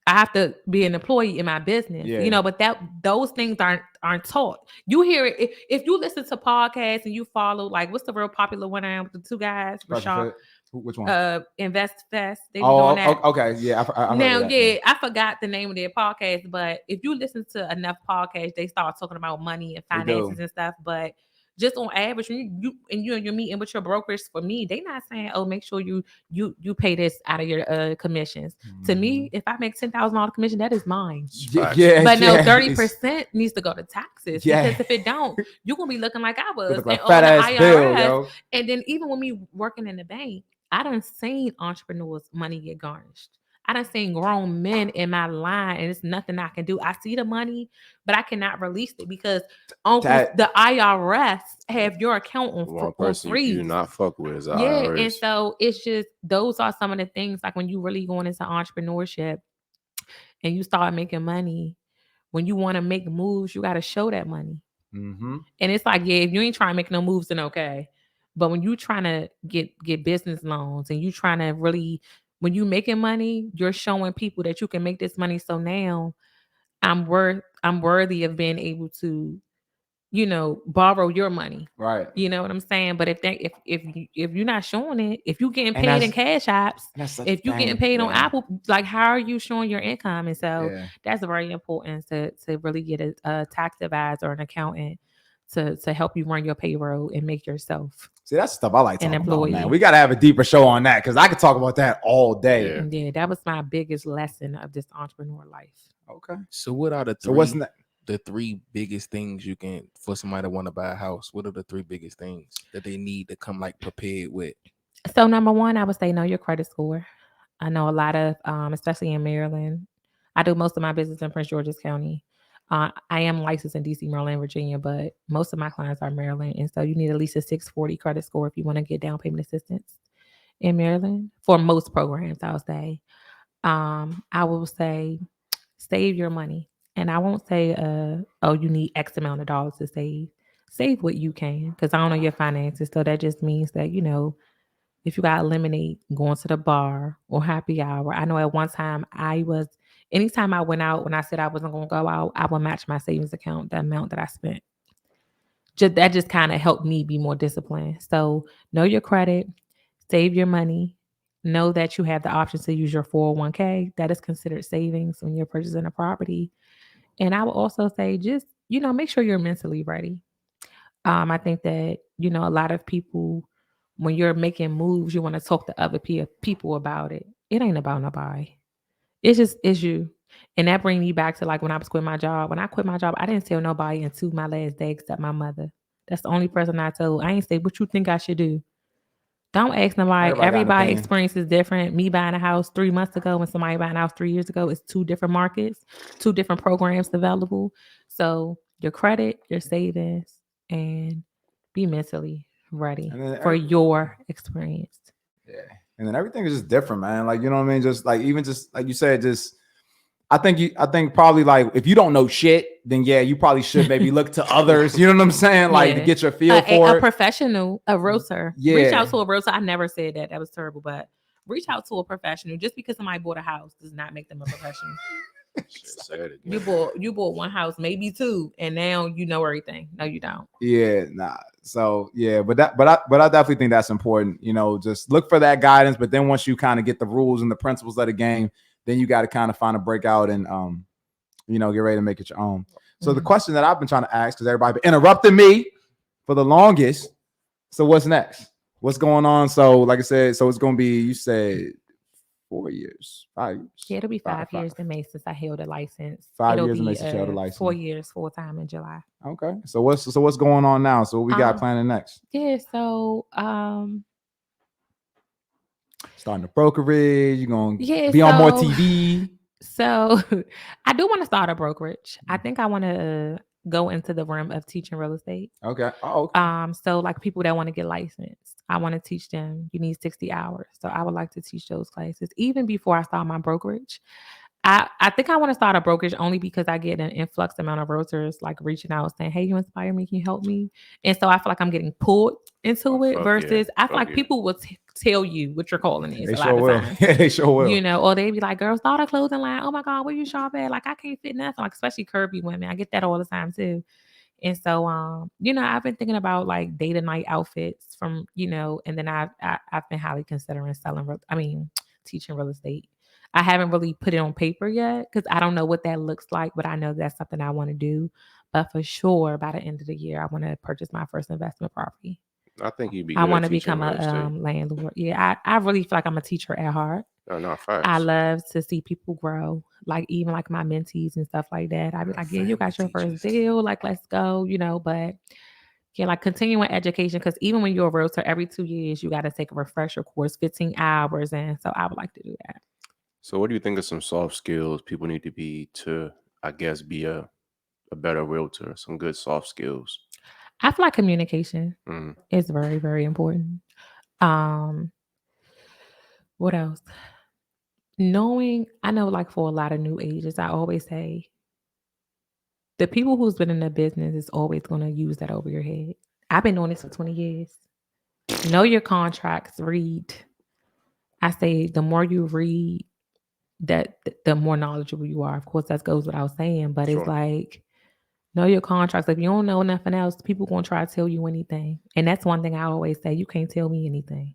I have to be an employee in my business, but those things aren't taught. You hear it. If you listen to podcasts and you follow, like, what's the real popular one around with the 2 guys? Rashad. Which one? Invest Fest. They be doing that. Okay. Yeah. I forgot the name of their podcast, but if you listen to enough podcasts, they start talking about money and finances and stuff. But just on average, when you're meeting with your brokers, for me, they not saying, oh, make sure you pay this out of your commissions. To me, if I make $10,000 commission, that is mine. Yeah, but no, yeah. 30% needs to go to taxes. Yeah. Because if it don't, you're gonna be looking like I was Look like and fat on ass the IRS. bill, yo. And then even when me working in the bank, I done seen entrepreneurs' money get garnished. I done seen grown men in my line, and it's nothing I can do. I see the money, but I cannot release it because the IRS have your account one on person freeze. you do not fuck with is Yeah, IRS. and so it's just those are some of the things, like when you really going into entrepreneurship and you start making money. When you want to make moves, you got to show that money. Mm-hmm. And it's like, yeah, if you ain't trying to make no moves, then okay. But when you trying to get business loans and you trying to really, when you making money, you're showing people that you can make this money. So now I'm worthy of being able to, borrow your money. Right. You know what I'm saying? But if you're not showing it, if you getting paid in cash apps, if you getting paid on Apple, like how are you showing your income? And so that's very important to really get a tax advisor or an accountant to help you run your payroll and make yourself. See, that's stuff I like talking about, man. We got to have a deeper show on that because I could talk about that all day. Yeah, that was my biggest lesson of this entrepreneur life. Okay. So what are the three? So what's the three biggest things you can for somebody to want to buy a house? What are the three biggest things that they need to come like prepared with? So number one, I would say know your credit score. I know a lot of, especially in Maryland. I do most of my business in Prince George's County. I am licensed in DC, Maryland, Virginia, but most of my clients are Maryland. And so you need at least a 640 credit score if you want to get down payment assistance in Maryland for most programs, I'll say. I will say save your money. And I won't say, you need X amount of dollars to save. Save what you can, because I don't know your finances. So that just means that, if you got to eliminate going to the bar or happy hour. I know at one time anytime I went out, when I said I wasn't going to go out, I would match my savings account, the amount that I spent. That just kind of helped me be more disciplined. So know your credit, save your money, know that you have the option to use your 401k. That is considered savings when you're purchasing a property. And I would also say just, make sure you're mentally ready. I think that, a lot of people, when you're making moves, you want to talk to other people about it. It ain't about nobody. It's you. And that brings me back to like when I was quitting my job. When I quit my job, I didn't tell nobody until my last day except my mother. That's the only person I told. I ain't say, what you think I should do? Don't ask nobody. Everybody experience is different. Me buying a house 3 months ago and somebody buying a house 3 years ago is two different markets, two different programs available. So your credit, your savings, and be mentally ready for your experience. Yeah. And then everything is just different, man. Like, you know what I mean? Just like, even just like you said, I think probably like if you don't know shit, then yeah, you probably should maybe look to others. You know what I'm saying? Like to get your feel for it. A professional, a realtor. Yeah. Reach out to a realtor. I never said that. That was terrible, but reach out to a professional. Just because somebody bought a house does not make them a professional. You bought one house, maybe two, and now you know everything. No, you don't. Yeah, nah. So yeah, but I definitely think that's important. Just look for that guidance. But then once you kind of get the rules and the principles of the game, then you got to kind of find a breakout and get ready to make it your own. So the question that I've been trying to ask, because everybody been interrupting me for the longest. So what's next? What's going on? So like I said, so it's gonna be, you said 4 years, 5 years. Yeah, it'll be 5 years in May since I held a license. 5 years in May since you held a license. 4 years full time in July. Okay. So what's going on now? So what we got planning next? Yeah, so starting a brokerage, you're gonna be on more TV. So I do want to start a brokerage. I think I want to go into the realm of teaching real estate. Okay. Oh, okay. So like people that want to get licensed, I want to teach them. You need 60 hours. So I would like to teach those classes even before I start my brokerage. I think I want to start a brokerage only because I get an influx amount of realtors like reaching out saying, hey, you inspire me. Can you help me? And so I feel like I'm getting pulled into it versus I feel like people will tell you what your calling is. They sure will. Yeah, they sure will. Or they be like, girl, start a clothing line. Oh my God, where you shop at? Like I can't fit nothing. Like especially curvy women. I get that all the time too. And so, I've been thinking about like day to night outfits from, and then I've been highly considering teaching real estate. I haven't really put it on paper yet because I don't know what that looks like, but I know that's something I want to do. But for sure, by the end of the year, I want to purchase my first investment property. I think you'd be. I want to become a landlord. Yeah, I really feel like I'm a teacher at heart. No, not facts. I love to see people grow, like even like my mentees and stuff like that. I'd be like, yeah, you got your first deal, like let's go, you know. But yeah, like continuing education, because even when you're a realtor, every 2 years you got to take a refresher course, 15 hours, and so I would like to do that. So, what do you think of some soft skills people need to be to, I guess, be a better realtor? Some good soft skills. I feel like communication is very, very important. What else? I know like for a lot of new agents, I always say the people who's been in the business is always going to use that over your head. I've been doing this for 20 years. Know your contracts, read. I say the more you read, that the more knowledgeable you are. Of course, that goes without saying, but It's like, know your contracts. If you don't know nothing else, people going to try to tell you anything. And that's one thing I always say, you can't tell me anything.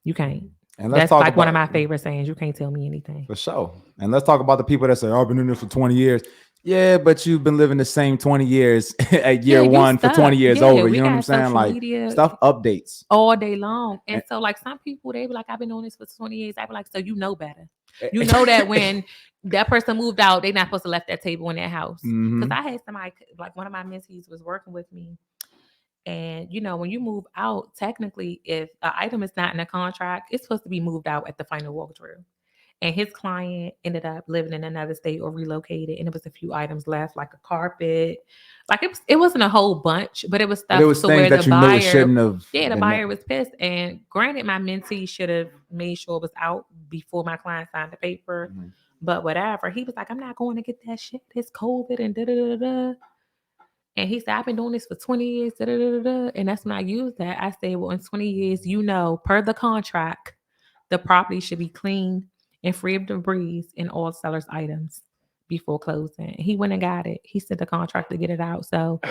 You can't. And that's like one of my favorite sayings. You can't tell me anything. For sure. And let's talk about the people that say, oh, I've been doing this for 20 years. Yeah, but you've been living the same 20 years at year one for 20 years over. You know what I'm saying? Like stuff updates all day long. And so like some people, they be like, I've been doing this for 20 years. I be like, so you know better. You know that when that person moved out, they're not supposed to left that table in their house. Because I had somebody, like one of my mentees was working with me. And, you know, when you move out, technically, if an item is not in a contract, it's supposed to be moved out at the final walkthrough. And his client ended up living in another state or relocated. And it was a few items left, like a carpet. Like it wasn't a whole bunch, but it was stuff to where the buyer shouldn't have. Yeah, the buyer was pissed. And granted, my mentee should have made sure it was out before my client signed the paper. But whatever. He was like, I'm not going to get that shit. It's COVID and da-da-da-da. And he said, I've been doing this for 20 years. Da-da-da-da. And that's when I used that. I said, well, in 20 years, you know, per the contract, the property should be clean and free of debris in all sellers' items before closing. He went and got it. He sent the contract to get it out. So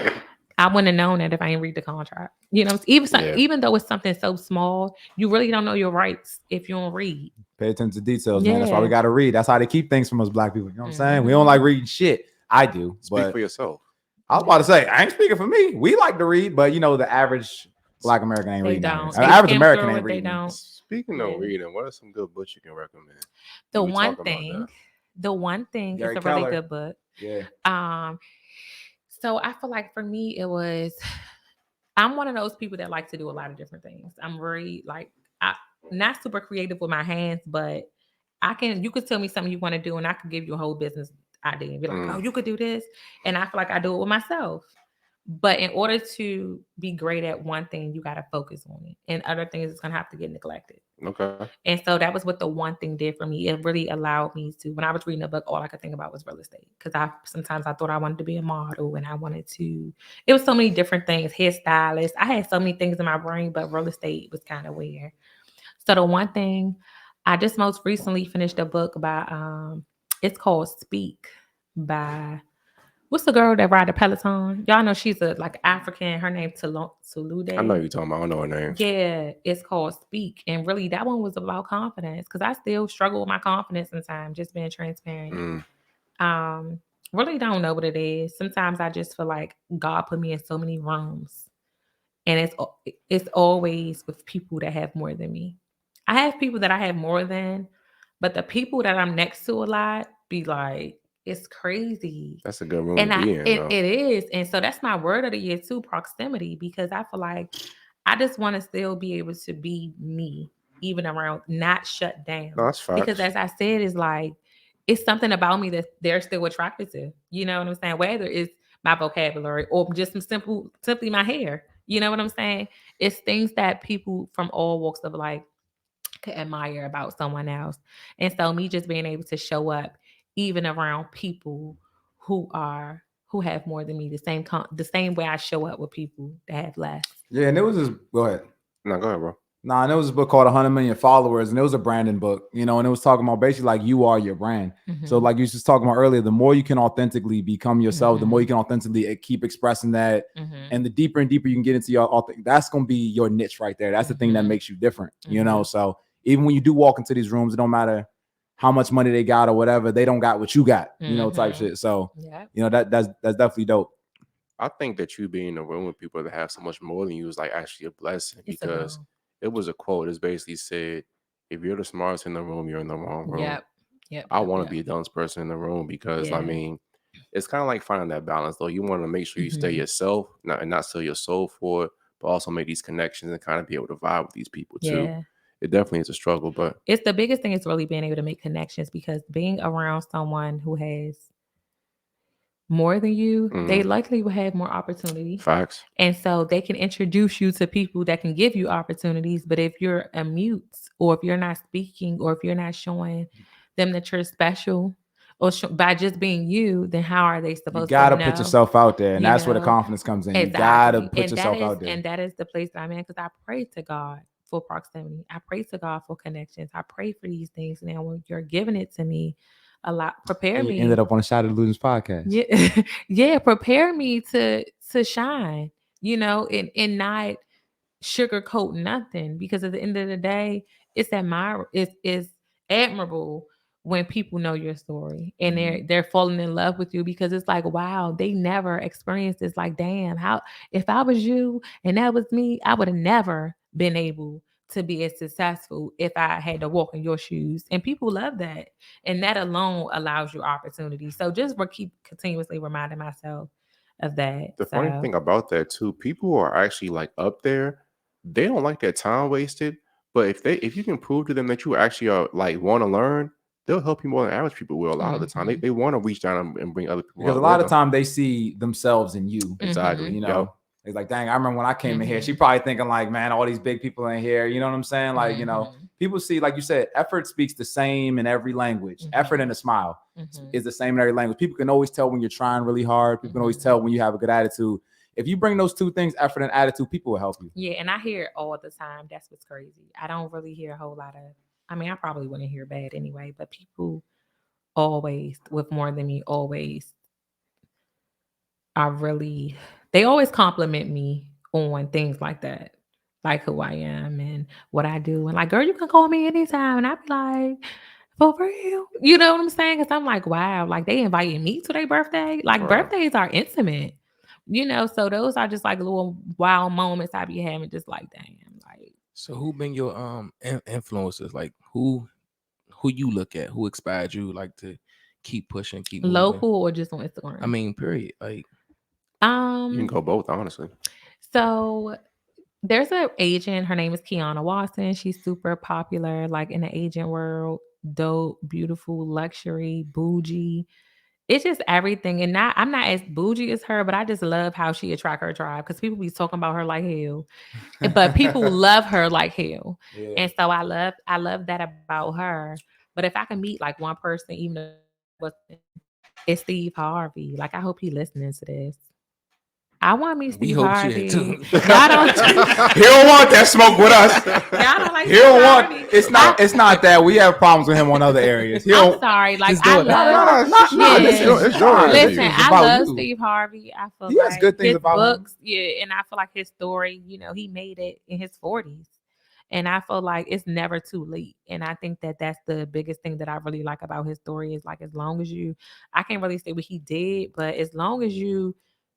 I wouldn't have known that if I didn't read the contract. You know, even though it's something so small, you really don't know your rights if you don't read. Pay attention to details, man. That's why we got to read. That's how they keep things from us black people. You know what I'm saying? We don't like reading shit. I do. Speak for yourself. I was about to say, I ain't speaking for me. We like to read, but you know, the average Black American ain't reading. Average American ain't reading. Speaking of reading, what are some good books you can recommend? The one thing is a really good book. Yeah. So I feel like for me, I'm one of those people that like to do a lot of different things. I'm very not super creative with my hands, but you could tell me something you want to do and I could give you a whole business idea and be like, oh, you could do this. And I feel like I do it with myself. But in order to be great at one thing, you got to focus on it. And other things is going to have to get neglected. Okay. And so that was what the one thing did for me. It really allowed me to, when I was reading a book, all I could think about was real estate. Because sometimes I thought I wanted to be a model and it was so many different things, hairstylist. I had so many things in my brain, but real estate was kind of weird. So the one thing, I just most recently finished a book by, it's called Speak by, what's the girl that ride the Peloton? Y'all know she's African. Her name's Tulude. I know you're talking about. I don't know her name. Yeah, it's called Speak. And really, that one was about confidence because I still struggle with my confidence sometimes, just being transparent. Really don't know what it is. Sometimes I just feel like God put me in so many rooms. And it's always with people that have more than me. I have people that I have more than, but the people that I'm next to a lot be like, it's crazy. That's a good room to be in. It is. And so that's my word of the year too, proximity, because I feel like I just want to still be able to be me, even around not shut down. No, that's facts. Because as I said, it's something about me that they're still attracted to. You know what I'm saying? Whether it's my vocabulary or just simply my hair. You know what I'm saying? It's things that people from all walks of life could admire about someone else. And so me just being able to show up even around people who have more than me, the same way I show up with people that have less. Yeah, and it was this. Go ahead. No, go ahead, bro. Nah, and it was a book called 100 Million Followers, and it was a branding book, you know, and it was talking about basically like you are your brand. So like you just talking about earlier, the more you can authentically become yourself, the more you can authentically keep expressing that, and the deeper and deeper you can get into your authentic, that's going to be your niche right there. That's the thing that makes you different, you know? So even when you do walk into these rooms, it don't matter how much money they got or whatever, they don't got what you got, you know, type shit. So, you know, that's definitely dope. I think that you being in a room with people that have so much more than you is like actually a blessing because it was a quote. It basically said, if you're the smartest in the room, you're in the wrong room. I want to be the dumbest person in the room because I mean, it's kind of like finding that balance though. You want to make sure you stay yourself, not sell your soul for it, but also make these connections and kind of be able to vibe with these people too. It definitely is a struggle, but it's the biggest thing is really being able to make connections because being around someone who has more than you, they likely will have more opportunity. Facts. And so they can introduce you to people that can give you opportunities. But if you're a mute or if you're not speaking or if you're not showing them that you're special or by just being you, then how are they supposed to know? You got to put yourself out there. And that's where the confidence comes in. Exactly. You got to put yourself out there. And that is the place that I'm in because I pray to God for proximity. I pray to God for connections. I pray for these things. Now, when you're giving it to me, prepare me. Ended up on the Shattered Illusionz Podcast. Yeah, prepare me to shine, and not sugarcoat nothing. Because at the end of the day, it's admirable when people know your story and they're falling in love with you because it's like, wow, they never experienced this. Like, damn, how if I was you and that was me, I would have never been able to be as successful if I had to walk in your shoes. And people love that. And that alone allows you opportunity. So just keep continuously reminding myself of that. The funny thing about that too, people who are actually like up there, they don't like their time wasted. But if you can prove to them that you actually are like want to learn, they'll help you more than average people will a lot of the time. They want to reach down and bring other people. Because a lot of time they see themselves in you. Exactly. You know. It's like, dang, I remember when I came in here, she probably thinking like, man, all these big people in here, you know what I'm saying? Like, people see, like you said, effort speaks the same in every language. Effort and a smile is the same in every language. People can always tell when you're trying really hard. People can always tell when you have a good attitude. If you bring those two things, effort and attitude, people will help you. Yeah, and I hear it all the time. That's what's crazy. I don't really hear a whole lot of, I probably wouldn't hear bad anyway, but people always, with more than me, they always compliment me on things like that, like who I am and what I do. And like, girl, you can call me anytime. And I'd be like, for real? You know what I'm saying? Because I'm like, wow, like they invited me to their birthday. Like birthdays are intimate, so those are just like little wild moments I be having, just like, damn. Like, so who been your influences? Like who you look at, who inspired you like to keep pushing, keep moving? Local or just on Instagram? Period. Like, you can go both, honestly. So there's an agent. Her name is Kiana Watson. She's super popular, like in the agent world. Dope, beautiful, luxury, bougie. It's just everything. And I'm not as bougie as her, but I just love how she attract her tribe because people be talking about her like hell, but people love her like hell. Yeah. And so I love that about her. But if I can meet like one person, even if it's Steve Harvey. Like, I hope he listening to this. I want me Steve Harvey. He don't want that smoke with us. Y'all don't like he don't want. It's not that we have problems with him on other areas. I'm sorry. Like, I love Steve Harvey. I feel he has good things about books, him. Yeah, and I feel like his story. He made it in his 40s, and I feel like it's never too late. And I think that that's the biggest thing that I really like about his story is like, as long as I can't really say what he did, but as long as you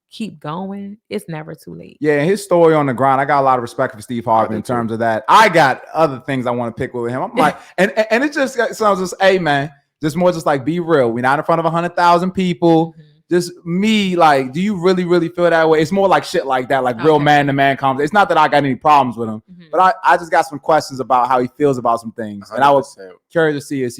keep going, it's never too late. Yeah, his story on the grind, I got a lot of respect for Steve Harvey in terms of that. I got other things I want to pick with him. I'm like, and it just sounds just, hey man, just more just like, be real. We're not in front of 100,000 people. Mm-hmm. Just me, like, do you really, really feel that way? It's more like shit like that, like real man-to-man conversation. It's not that I got any problems with him, but I just got some questions about how he feels about some things. 100%. And I was curious to see, is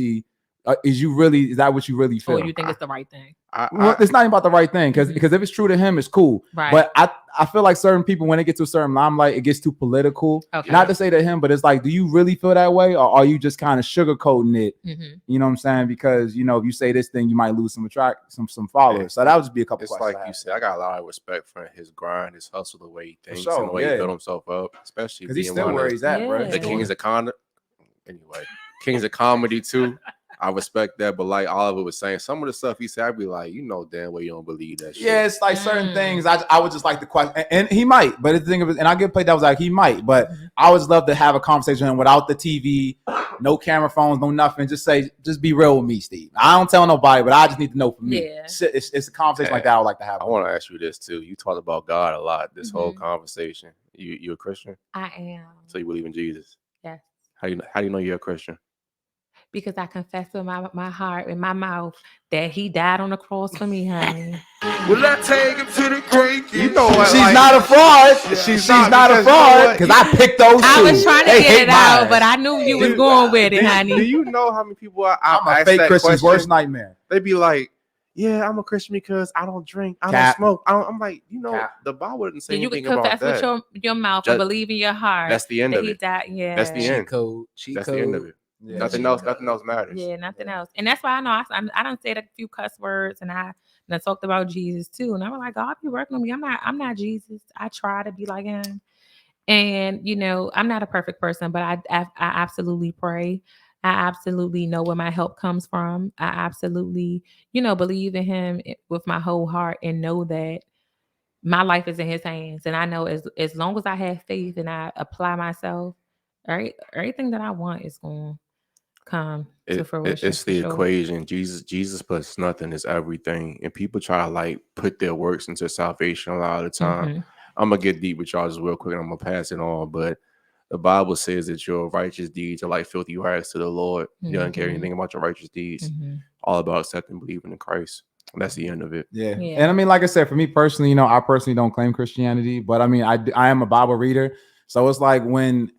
that what you really feel? Or you think it's the right thing? It's not even about the right thing, because if it's true to him, it's cool. Right. But I feel like certain people, when they get to a certain limelight, it gets too political. Okay. Not to say to him, but it's like, do you really feel that way, or are you just kind of sugarcoating it? Mm-hmm. You know what I'm saying? Because if you say this thing, you might lose some followers. Yeah. So that would just be a couple. It's like you said, I got a lot of respect for his grind, his hustle, the way he thinks, and the way he built himself up, especially because he's still where he's at, bro. The Kings of Comedy. Anyway, Kings of Comedy too. I respect that, but like Oliver was saying, some of the stuff he said, I'd be like, damn well you don't believe that shit. Yeah, it's like certain things I would just like to question, and he might, but the thing of it, and I get played that was like he might, but I would love to have a conversation with him without the TV, no camera phones, no nothing. Just be real with me, Steve. I don't tell nobody, but I just need to know for me. Yeah. It's a conversation like that I would like to have. I want to ask you this too. You talked about God a lot this whole conversation. You a Christian? I am. So you believe in Jesus? Yes. How do you know you're a Christian? Because I confess with my heart and my mouth that he died on the cross for me, honey. Will I take him to the creek? You know what? She's not a fraud. She's not a fraud because I picked those two. I was trying to get it out, but I knew you was going with it, honey. Do you know how many people I'm a fake Christian's worst nightmare. They be like, yeah, I'm a Christian because I don't drink, I don't smoke. I'm like, the Bible didn't say anything about that. You can confess with your mouth and believe in your heart. That's the end of it. Yeah. That's the end. Cheat That's the end of it. Yeah. Nothing else matters. Yeah, nothing else. And that's why I know I done said a few cuss words, and I talked about Jesus too. And I was like, God be working on me. I'm not Jesus. I try to be like him. And I'm not a perfect person, but I absolutely pray. I absolutely know where my help comes from. I absolutely, believe in him with my whole heart and know that my life is in his hands. And I know as long as I have faith and I apply myself, everything that I want is going to come to fruition. It's the equation. Jesus plus nothing is everything. And people try to like put their works into salvation a lot of the time. I'm going to get deep with y'all just real quick and I'm going to pass it on. But the Bible says that your righteous deeds are like filthy rags to the Lord. You don't care anything about your righteous deeds. All about accepting and believing in Christ. That's the end of it. Yeah. And I mean, like I said, for me personally, I personally don't claim Christianity, but I mean, I am a Bible reader. So it's like when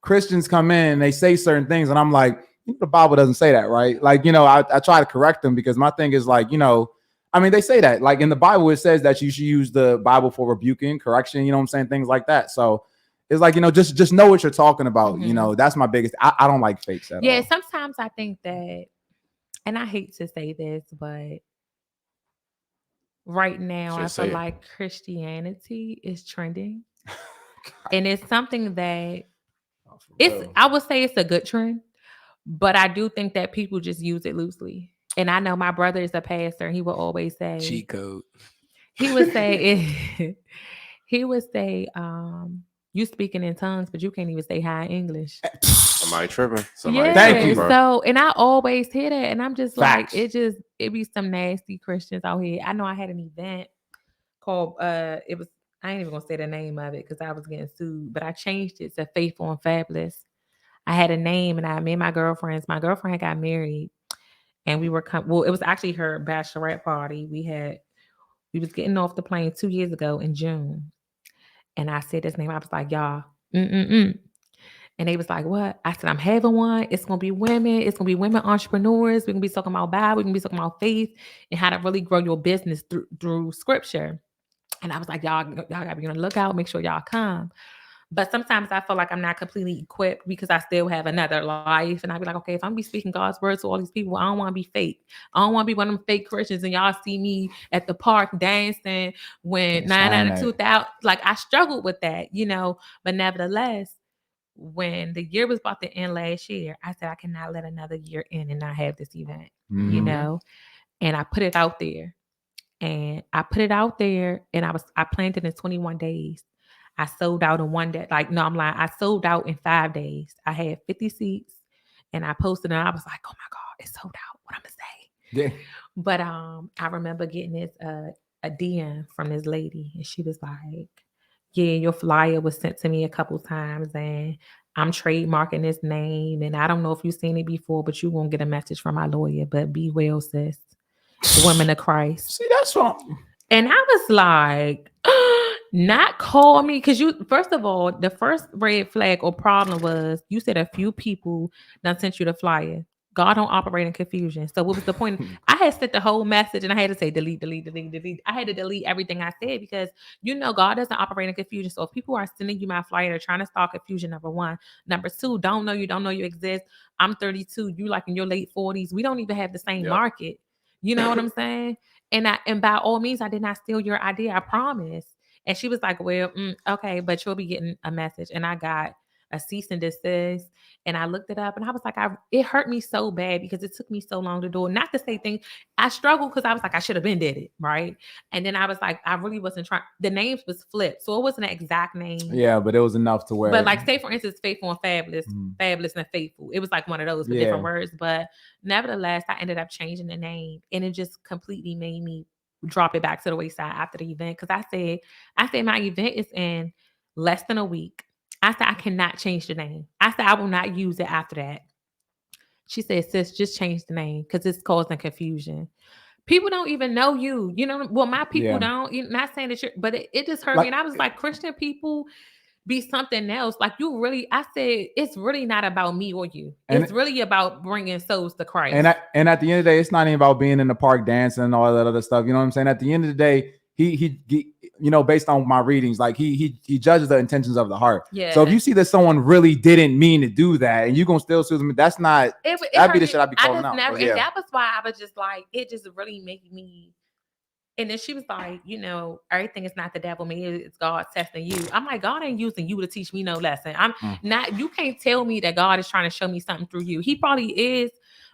Christians come in and they say certain things and I'm like, the Bible doesn't say that, right? Like, I try to correct them because my thing is like, I mean, they say that like in the Bible, it says that you should use the Bible for rebuking, correction, you know what I'm saying? Things like that. So it's like, just know what you're talking about. That's my biggest, I don't like fakes at all. Yeah. Sometimes I think that, and I hate to say this, but right now I feel like Christianity is trending. And it's something that I would say it's a good trend. But I do think that people just use it loosely. And I know my brother is a pastor. And he will always say cheat code. He would say you speaking in tongues, but you can't even say high English. Somebody tripping. Thank you. So, and I always hear that, and I'm just like, it be some nasty Christians out here. I know I had an event called I ain't even gonna say the name of it because I was getting sued, but I changed it to Faithful and Fabulous. I had a name, and me and my girlfriend got married, and we were it was actually her bachelorette party. We was getting off the plane 2 years ago in June, and I said this name. I was like, y'all, and they was like, what? I said, I'm having one. It's gonna be women. It's gonna be women entrepreneurs. We're gonna be talking about Bible. We're gonna be talking about faith and how to really grow your business through scripture. And I was like, y'all gotta be on the lookout. Make sure y'all come. But sometimes I feel like I'm not completely equipped because I still have another life. And I'd be like, okay, if I'm be speaking God's words to all these people, I don't want to be fake. I don't want to be one of them fake Christians and y'all see me at the park dancing when 9 out of 2000. Like I struggled with that, but nevertheless, when the year was about to end last year, I said, I cannot let another year end and not have this event, and I put it out there and I planned it in 21 days. I sold out in one day. Like, no, I'm lying. I sold out in 5 days. I had 50 seats and I posted and I was like, oh my God, it's sold out. What I'm gonna say. Yeah. But I remember getting this a DM from this lady and she was like, yeah, your flyer was sent to me a couple times and I'm trademarking this name. And I don't know if you've seen it before, but you won't get a message from my lawyer. But be well, sis. Women of Christ. See, that's wrong. And I was like, not call me, because first of all, the first red flag or problem was you said a few people done sent you the flyer. God don't operate in confusion. So what was the point? I had sent the whole message and I had to say delete. I had to delete everything I said because God doesn't operate in confusion. So if people are sending you my flyer, they're trying to start confusion, number one. Number two, don't know you exist. I'm 32. You like in your late 40s. We don't even have the same market. You know what I'm saying? And by all means, I did not steal your idea. I promise. And she was like, well, okay, but you'll be getting a message. And I got a cease and desist. And I looked it up and I was like, it hurt me so bad because it took me so long to do it. Not to say things, I struggled because I was like, I should have been did it, right? And then I was like, I really wasn't trying. The names was flipped, so it wasn't an exact name. Yeah, but it was enough to where. But like, say for instance, faithful and fabulous, fabulous and faithful. It was like one of those with different words. But nevertheless, I ended up changing the name, and it just completely made me drop it back to the wayside after the event. Because I said my event is in less than a week. I said I cannot change the name. I said I will not use it after that. She said, sis, just change the name because it's causing confusion. People don't even know you. You know, well, my people don't. You're not saying that but it just hurt me. And I was like, Christian people be something else. Like, you really, I said, it's really not about me or you. It's really about bringing souls to Christ. And at the end of the day, it's not even about being in the park dancing and all that other stuff. You know what I'm saying? At the end of the day, he you know, based on my readings, like he judges the intentions of the heart. Yeah. So if you see that someone really didn't mean to do that, and you gonna still sue them, that's not. That'd be the shit I'd be calling out. And that was why I was just like, it just really made me. And then she was like, you know, everything is not the devil, maybe it's God testing you. I'm like, God ain't using you to teach me no lesson. I'm not. You can't tell me that God is trying to show me something through you. He probably is,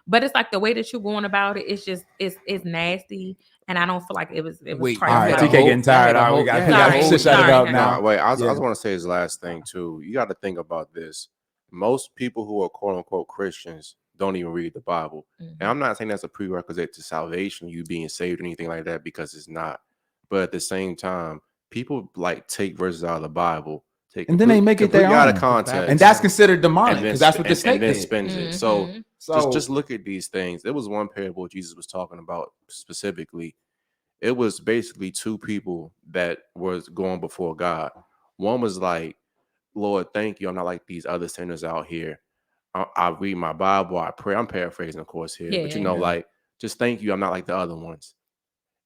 but it's like the way that you're going about it. It's just it's nasty. And I don't feel like it was crazy. All right, TK getting tired. All right, we got to shut it up now. Wait, I just want to say his last thing too. You got to think about this. Most people who are quote unquote Christians don't even read the Bible. And I'm not saying that's a prerequisite to salvation, you being saved or anything like that, because it's not. But at the same time, people like take verses out of the Bible, and then they make it their own out of context, and that's considered demonic because that's what the snake then spins it. So just look at these things. There was one parable Jesus was talking about specifically. It was basically two people that was going before God. One was like, Lord, thank you. I'm not like these other sinners out here. I read my Bible, I pray. I'm paraphrasing, of course, here. But, you know, like, just thank you. I'm not like the other ones.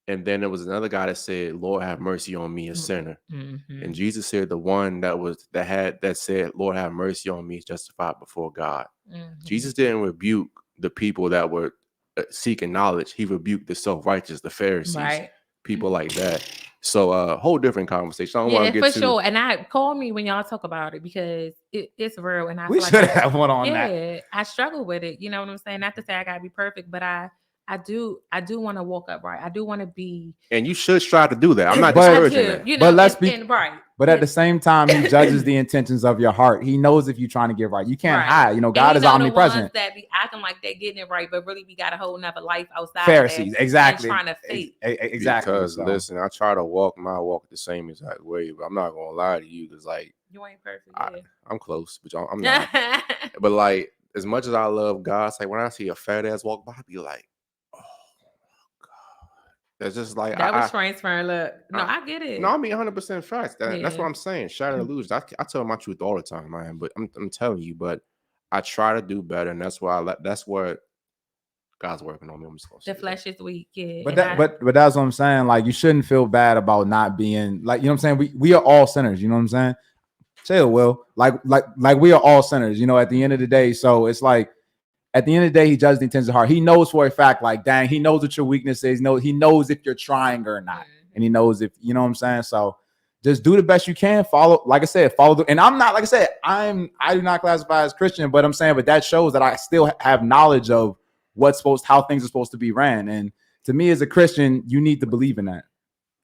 And then there was another guy that said, Lord, have mercy on me, a sinner. And Jesus said the one that said, Lord, have mercy on me is justified before God. Jesus didn't rebuke the people that were seeking knowledge. He rebuked the self-righteous, the Pharisees, people like that. So a whole different conversation. I don't want to get for sure. And call me when y'all talk about it because it's real. And we should have one on that. Yeah, I struggle with it. You know what I'm saying? Not to say I gotta be perfect, but I do want to walk upright. I do want to be. And you should strive to do that. I'm not discouraging that. You know, but let's be right. But at the same time, he judges the intentions of your heart. He knows if you're trying to get right. You can't hide. You know, God is omnipresent. The ones that be acting like they're getting it right, but really we got a whole nother life outside. Pharisees, exactly. Trying to fake. Exactly. Because listen, I try to walk my walk the same exact way, but I'm not gonna lie to you because like you ain't perfect. I'm close, but I'm not. But like as much as I love God, it's like when I see a fat ass walk by, I be like, that's just like that was transferring. Look, no, I get it. No, I mean 100% facts. That's what I'm saying. Shattered Illusionz. I tell my truth all the time, man. But I'm telling you, but I try to do better, and that's why that's what God's working on me. I'm supposed the flesh is weak, yeah. But that's what I'm saying. Like you shouldn't feel bad about not being like, you know what I'm saying. We are all sinners. You know what I'm saying. Say it, Will. Like we are all sinners. You know, at the end of the day. So it's like. At the end of the day, he judges the intentions of heart. He knows for a fact, like, dang, he knows what your weakness is. He knows if you're trying or not. And he knows if, you know what I'm saying? So just do the best you can. Follow, like I said, and I'm not, like I said, I do not classify as Christian, but I'm saying, but that shows that I still have knowledge of how things are supposed to be ran. And to me as a Christian, you need to believe in that.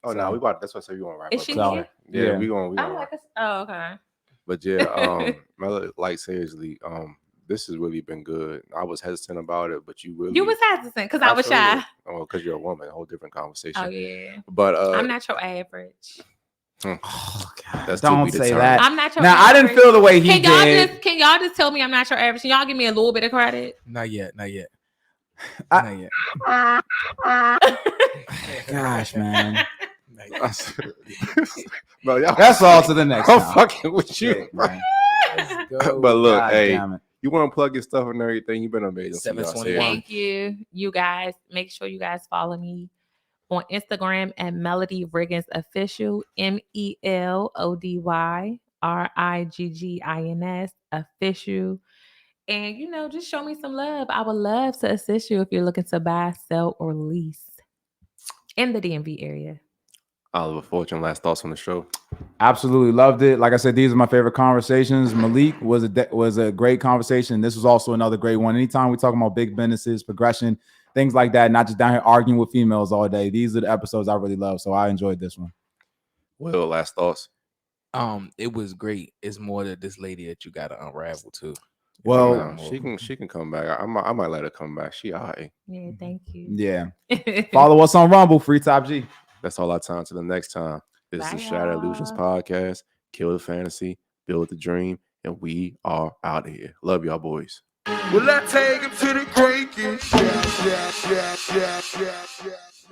Oh, so, no, that's what I said. We want to wrap up. Is she here? Yeah, we going to. Oh, okay. But yeah, like seriously, this has really been good. I was hesitant about it, but you was hesitant because I was shy. Oh, because you're a woman, a whole different conversation. Oh yeah. But I'm not your average. Oh God! That's don't say that. I'm not your now. Average. I didn't feel the way he did. Can y'all just tell me I'm not your average? Can y'all give me a little bit of credit? Not yet. Not yet. Gosh, man. No, y'all. That's all to the next. I'm fucking with you, man. But look, God, hey. You want to plug your stuff and everything? You've been amazing. 721. Thank you. You guys, make sure you guys follow me on Instagram at Melody Riggins Official, MELODY Official. And, you know, just show me some love. I would love to assist you if you're looking to buy, sell, or lease in the DMV area. Oliver Fortune, last thoughts on the show. Absolutely loved it. Like I said, these are my favorite conversations. Malik was a great conversation. This was also another great one. Anytime we talk about big businesses, progression, things like that, not just down here arguing with females all day. These are the episodes I really love. So I enjoyed this one. Will, last thoughts. It was great. It's more that this lady that you got to unravel too. Well, no, she can come back. I might let her come back. She all right. Yeah, thank you. Yeah. Follow us on Rumble, Free Top G. That's all our time. Till the next time. This Bye, is Shattered Illusionz Podcast. Kill the fantasy, build the dream, and we are out of here. Love y'all, boys. Well, I take him to the creek. Yeah.